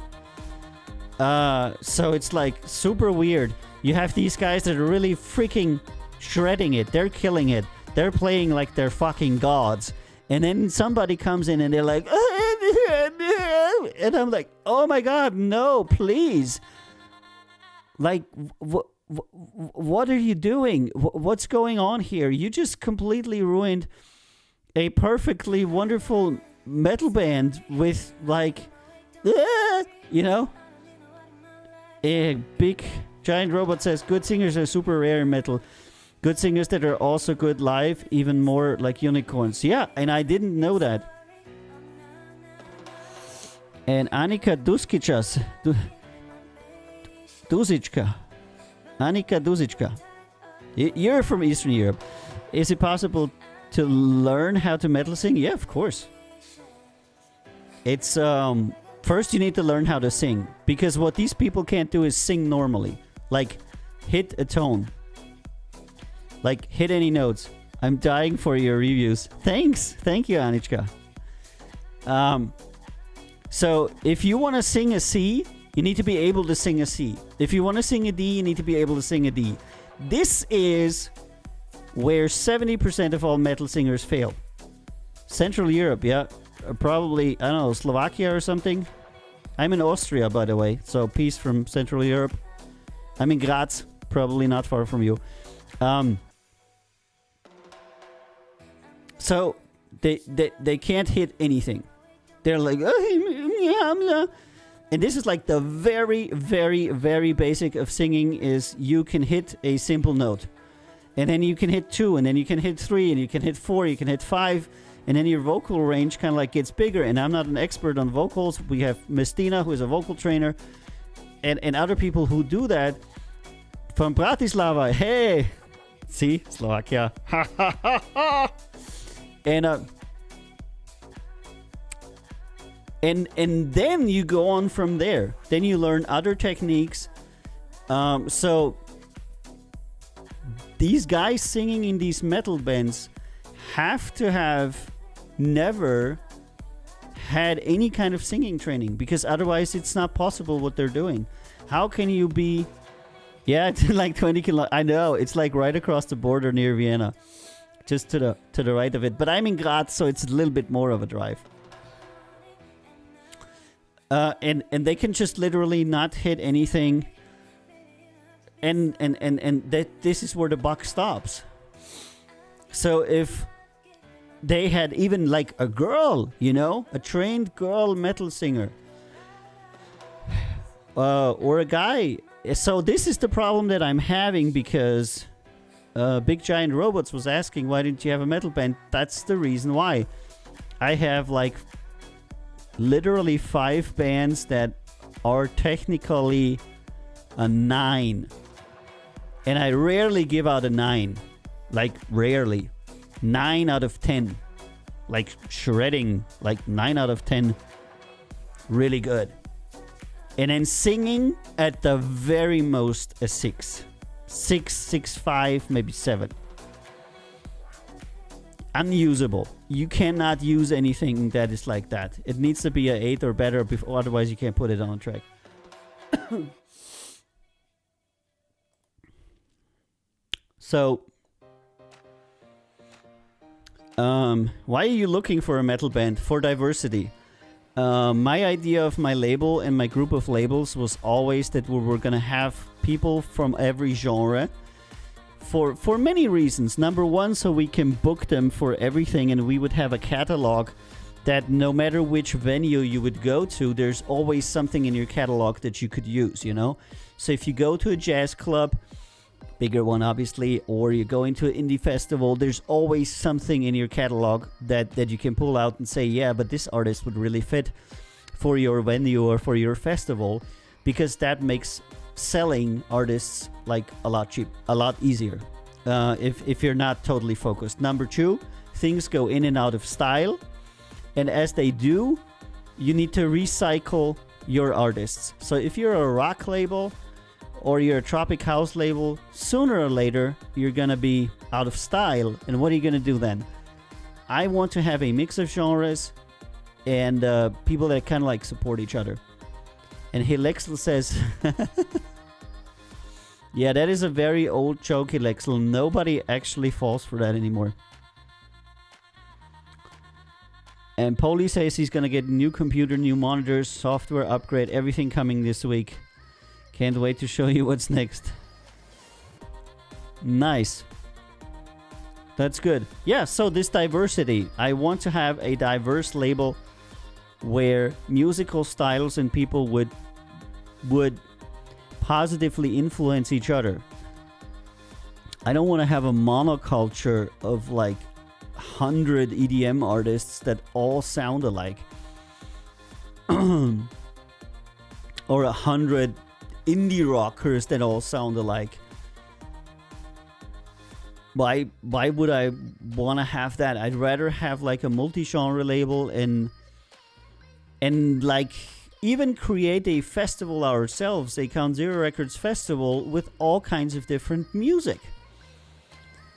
So it's like super weird. You have these guys that are really freaking shredding it. They're killing it. They're playing like they're fucking gods. And then somebody comes in and they're like, and I'm like, oh my God, no, please. Like, what are you doing? What's going on here? You just completely ruined a perfectly wonderful metal band with like, you know? A big giant robot says, good singers are super rare in metal. Good singers that are also good live, even more like unicorns. Yeah, and I didn't know that. And Annika Duzička. Annika Duzička. You're from Eastern Europe. Is it possible to learn how to metal sing? Yeah, of course. It's first you need to learn how to sing, because what these people can't do is sing normally, like hit a tone, like hit any notes. I'm dying for your reviews. Thanks, thank you, Anichka. So if you want to sing a C, you need to be able to sing a C. If you want to sing a D, you need to be able to sing a D. This is where 70% of all metal singers fail. Central Europe, yeah. Probably, I don't know, Slovakia or something. I'm in Austria, by the way, so peace from Central Europe. I'm in Graz, probably not far from you. So they can't hit anything. They're like, and this is like the very, very, very basic of singing is you can hit a simple note. And then you can hit 2, and then you can hit 3, and you can hit 4, you can hit 5, and then your vocal range kind of like gets bigger. And I'm not an expert on vocals. We have Mestina, who is a vocal trainer, and other people who do that. From Bratislava, hey! See? Slovakia. Ha ha ha ha! And then you go on from there. Then you learn other techniques. So these guys singing in these metal bands have to have never had any kind of singing training, because otherwise it's not possible what they're doing. How can you be... Yeah, it's like 20 kilometers. I know, it's like right across the border near Vienna. Just to the right of it. But I'm in Graz, so it's a little bit more of a drive. And they can just literally not hit anything. And that this is where the buck stops. So if they had even like a girl, you know, a trained girl metal singer, or a guy. So this is the problem that I'm having, because Big Giant Robots was asking, why didn't you have a metal band? That's the reason why. I have like literally 5 bands that are technically a 9. And I rarely give out a 9. Like rarely. 9 out of 10. Like shredding. Like 9 out of 10. Really good. And then singing at the very most a 6. 6, 6, 5, maybe 7. unusable. You cannot use anything that is like that. It needs to be a 8 or better, before, otherwise you can't put it on a track. So, why are you looking for a metal band? For diversity. My idea of my label and my group of labels was always that we were gonna have people from every genre. For many reasons. Number one, so we can book them for everything, and we would have a catalog that no matter which venue you would go to, there's always something in your catalog that you could use, you know? So if you go to a jazz club, bigger one obviously, or you go into an indie festival, there's always something in your catalog that you can pull out and say, yeah, but this artist would really fit for your venue or for your festival, because that makes selling artists like a lot easier if you're not totally focused. Number two, things go in and out of style, and as they do, you need to recycle your artists. So if you're a rock label or you're a tropic house label, sooner or later you're gonna be out of style, and what are you gonna do then? I want to have a mix of genres and people that kind of like support each other. And Hilexel says, yeah, that is a very old joke, Hilexel. Nobody actually falls for that anymore. And Poli says he's going to get new computer, new monitors, software upgrade, everything coming this week. Can't wait to show you what's next. Nice. That's good. Yeah, so this diversity. I want to have a diverse label where musical styles and people would positively influence each other. I don't want to have a monoculture of like 100 EDM artists that all sound alike. Or 100 indie rockers that all sound alike. Why would I want to have that? I'd rather have like a multi-genre label and like even create a festival ourselves, a Count Zero Records festival with all kinds of different music.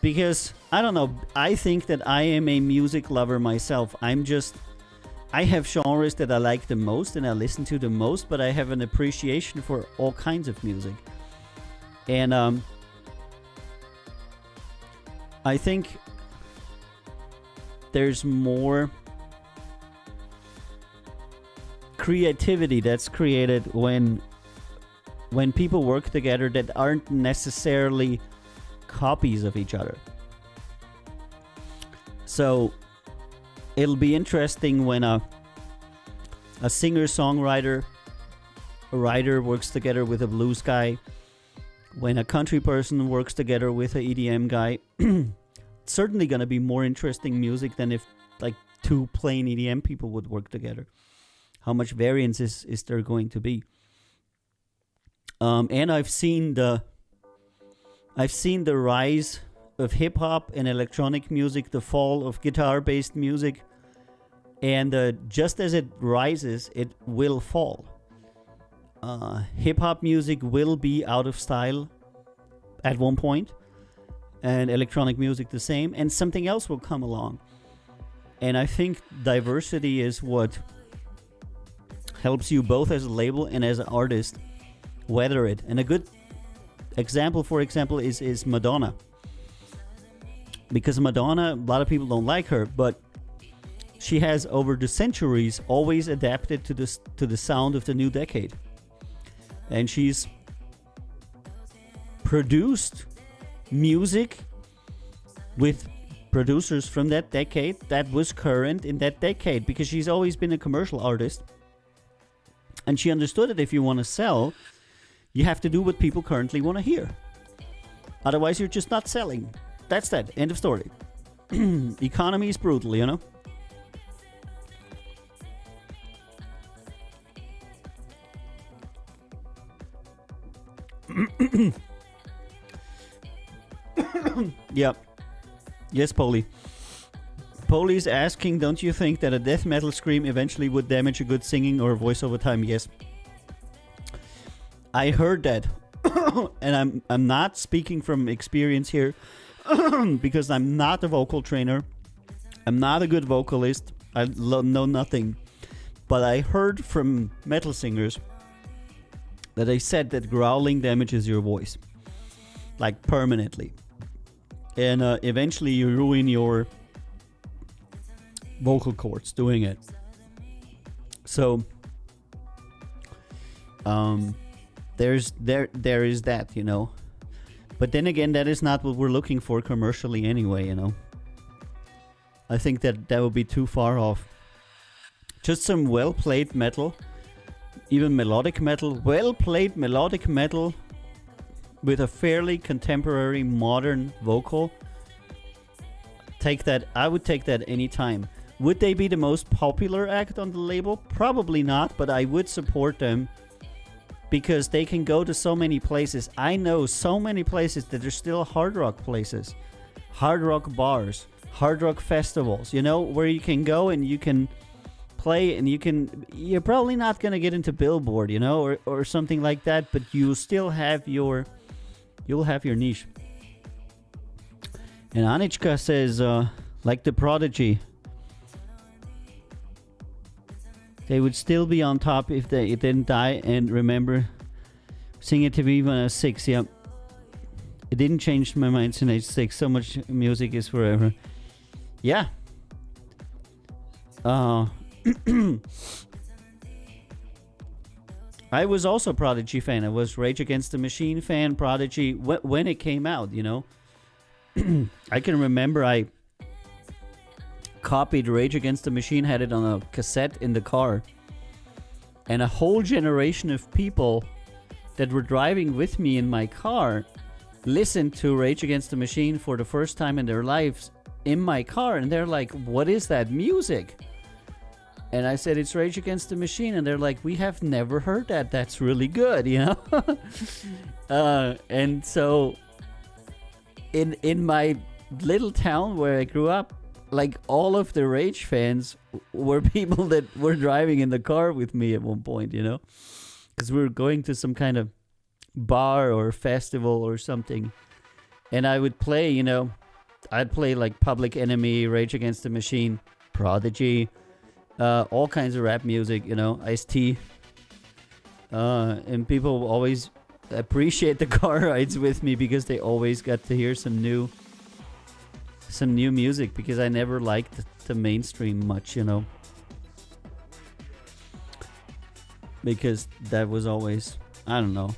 Because, I don't know, I think that I am a music lover myself. I have genres that I like the most and I listen to the most, but I have an appreciation for all kinds of music. And I think there's more creativity that's created when people work together that aren't necessarily copies of each other. So it'll be interesting when a singer-songwriter, a writer works together with a blues guy, when a country person works together with an EDM guy. It's certainly going to be more interesting music than if like two plain EDM people would work together. How much variance is there going to be? And I've seen the rise of hip hop and electronic music, the fall of guitar-based music, and just as it rises, it will fall. Hip hop music will be out of style at one point, and electronic music the same, and something else will come along. And I think diversity is what helps you both as a label and as an artist weather it. And a good example, for example, is Madonna. Because Madonna, a lot of people don't like her, but she has over the centuries always adapted to the sound of the new decade. And she's produced music with producers from that decade that was current in that decade, because she's always been a commercial artist. And she understood that if you want to sell, you have to do what people currently want to hear. Otherwise, you're just not selling. That's that. End of story. Economy is brutal, you know? Yep. Yes, Poli. Poli's asking, don't you think that a death metal scream eventually would damage a good singing or voice over time? Yes. I heard that. And I'm not speaking from experience here because I'm not a vocal trainer. I'm not a good vocalist. I know nothing. But I heard from metal singers that they said that growling damages your voice. Like permanently. And eventually you ruin your vocal cords doing it. So there is that, you know. But then again, that is not what we're looking for commercially anyway, you know. I think that would be too far off. Just some well-played metal, even melodic metal, well-played melodic metal with a fairly contemporary modern vocal. I would take that anytime. Would they be the most popular act on the label? Probably not, but I would support them because they can go to so many places. I know so many places that are still hard rock places, hard rock bars, hard rock festivals, you know, where you can go and you can play and you're probably not going to get into Billboard, you know, or something like that, but you'll have your niche. And Anichka says, like the Prodigy, they would still be on top if they didn't die. And remember, singing to me when I was 6. Yep. It didn't change my mind since age 6. So much music is forever. Yeah. I was also Prodigy fan. I was Rage Against the Machine fan, Prodigy, when it came out, you know. I can remember I copied Rage Against the Machine, had it on a cassette in the car. And a whole generation of people that were driving with me in my car listened to Rage Against the Machine for the first time in their lives in my car. And they're like, what is that music? And I said, it's Rage Against the Machine. And they're like, we have never heard that. That's really good, you know? And so in my little town where I grew up, like all of the Rage fans were people that were driving in the car with me at one point, you know? Because we were going to some kind of bar or festival or something. And I would play, you know, I'd play like Public Enemy, Rage Against the Machine, Prodigy, all kinds of rap music, you know, Ice-T. And people always appreciate the car rides with me because they always got to hear some new music, because I never liked the mainstream much, you know. Because that was always, I don't know.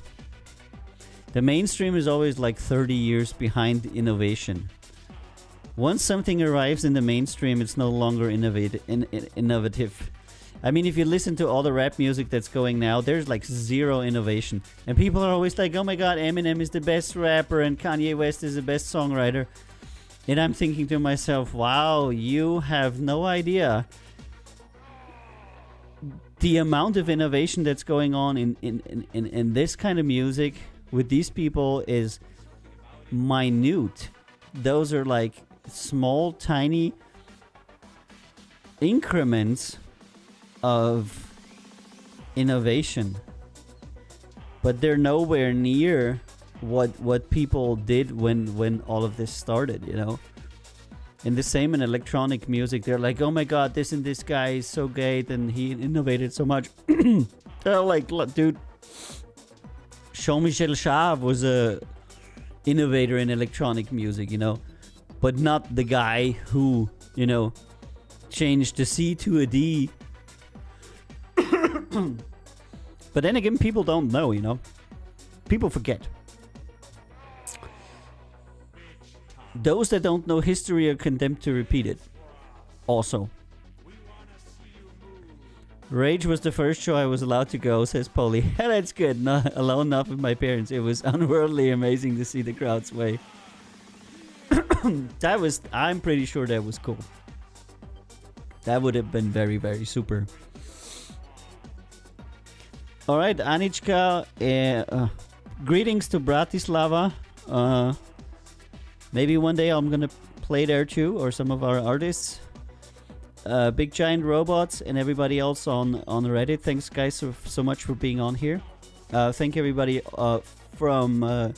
The mainstream is always like 30 years behind innovation. Once something arrives in the mainstream, it's no longer innovative. I mean, if you listen to all the rap music that's going now, there's like zero innovation. And people are always like, oh my god, Eminem is the best rapper and Kanye West is the best songwriter. And I'm thinking to myself, wow, you have no idea the amount of innovation that's going on in this kind of music with these people is minute. Those are like small, tiny increments of innovation, but they're nowhere near what people did when all of this started, you know. And the same in electronic music. They're like, oh my god, this and this guy is so great and he innovated so much. They're like, look, dude, Jean-Michel Jarre was a innovator in electronic music, you know, but not the guy who, you know, changed the C to a D. But then again, people don't know, you know. People forget. Those that don't know history are condemned to repeat it. Also. Rage was the first show I was allowed to go, says Polly. Yeah, that's good. Not alone, not with my parents. It was unworldly amazing to see the crowd sway. I'm pretty sure that was cool. That would have been very, very super. Alright, Anichka, greetings to Bratislava. Maybe one day I'm gonna play there too, or some of our artists. Big Giant Robots and everybody else on Reddit. Thanks guys so much for being on here. Thank everybody from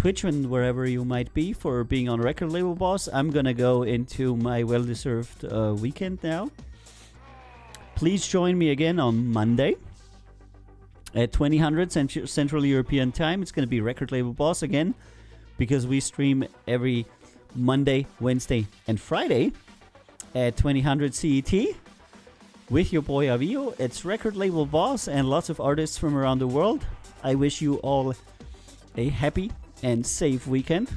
Twitch and wherever you might be for being on Record Label Boss. I'm gonna go into my well-deserved weekend now. Please join me again on Monday at 2000 Central European Time. It's gonna be Record Label Boss again, because we stream every Monday, Wednesday, and Friday at 2000 CET with your boy Avio. It's Record Label Boss and lots of artists from around the world. I wish you all a happy and safe weekend.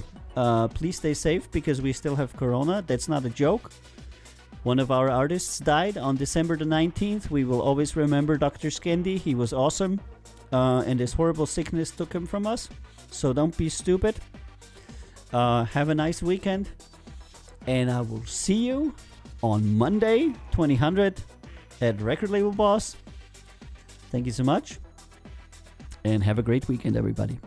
Please stay safe because we still have Corona. That's not a joke. One of our artists died on December the 19th. We will always remember Dr. Skendi. He was awesome. And this horrible sickness took him from us. So don't be stupid. Have a nice weekend. And I will see you on Monday, 2000 at Record Label Boss. Thank you so much. And have a great weekend, everybody.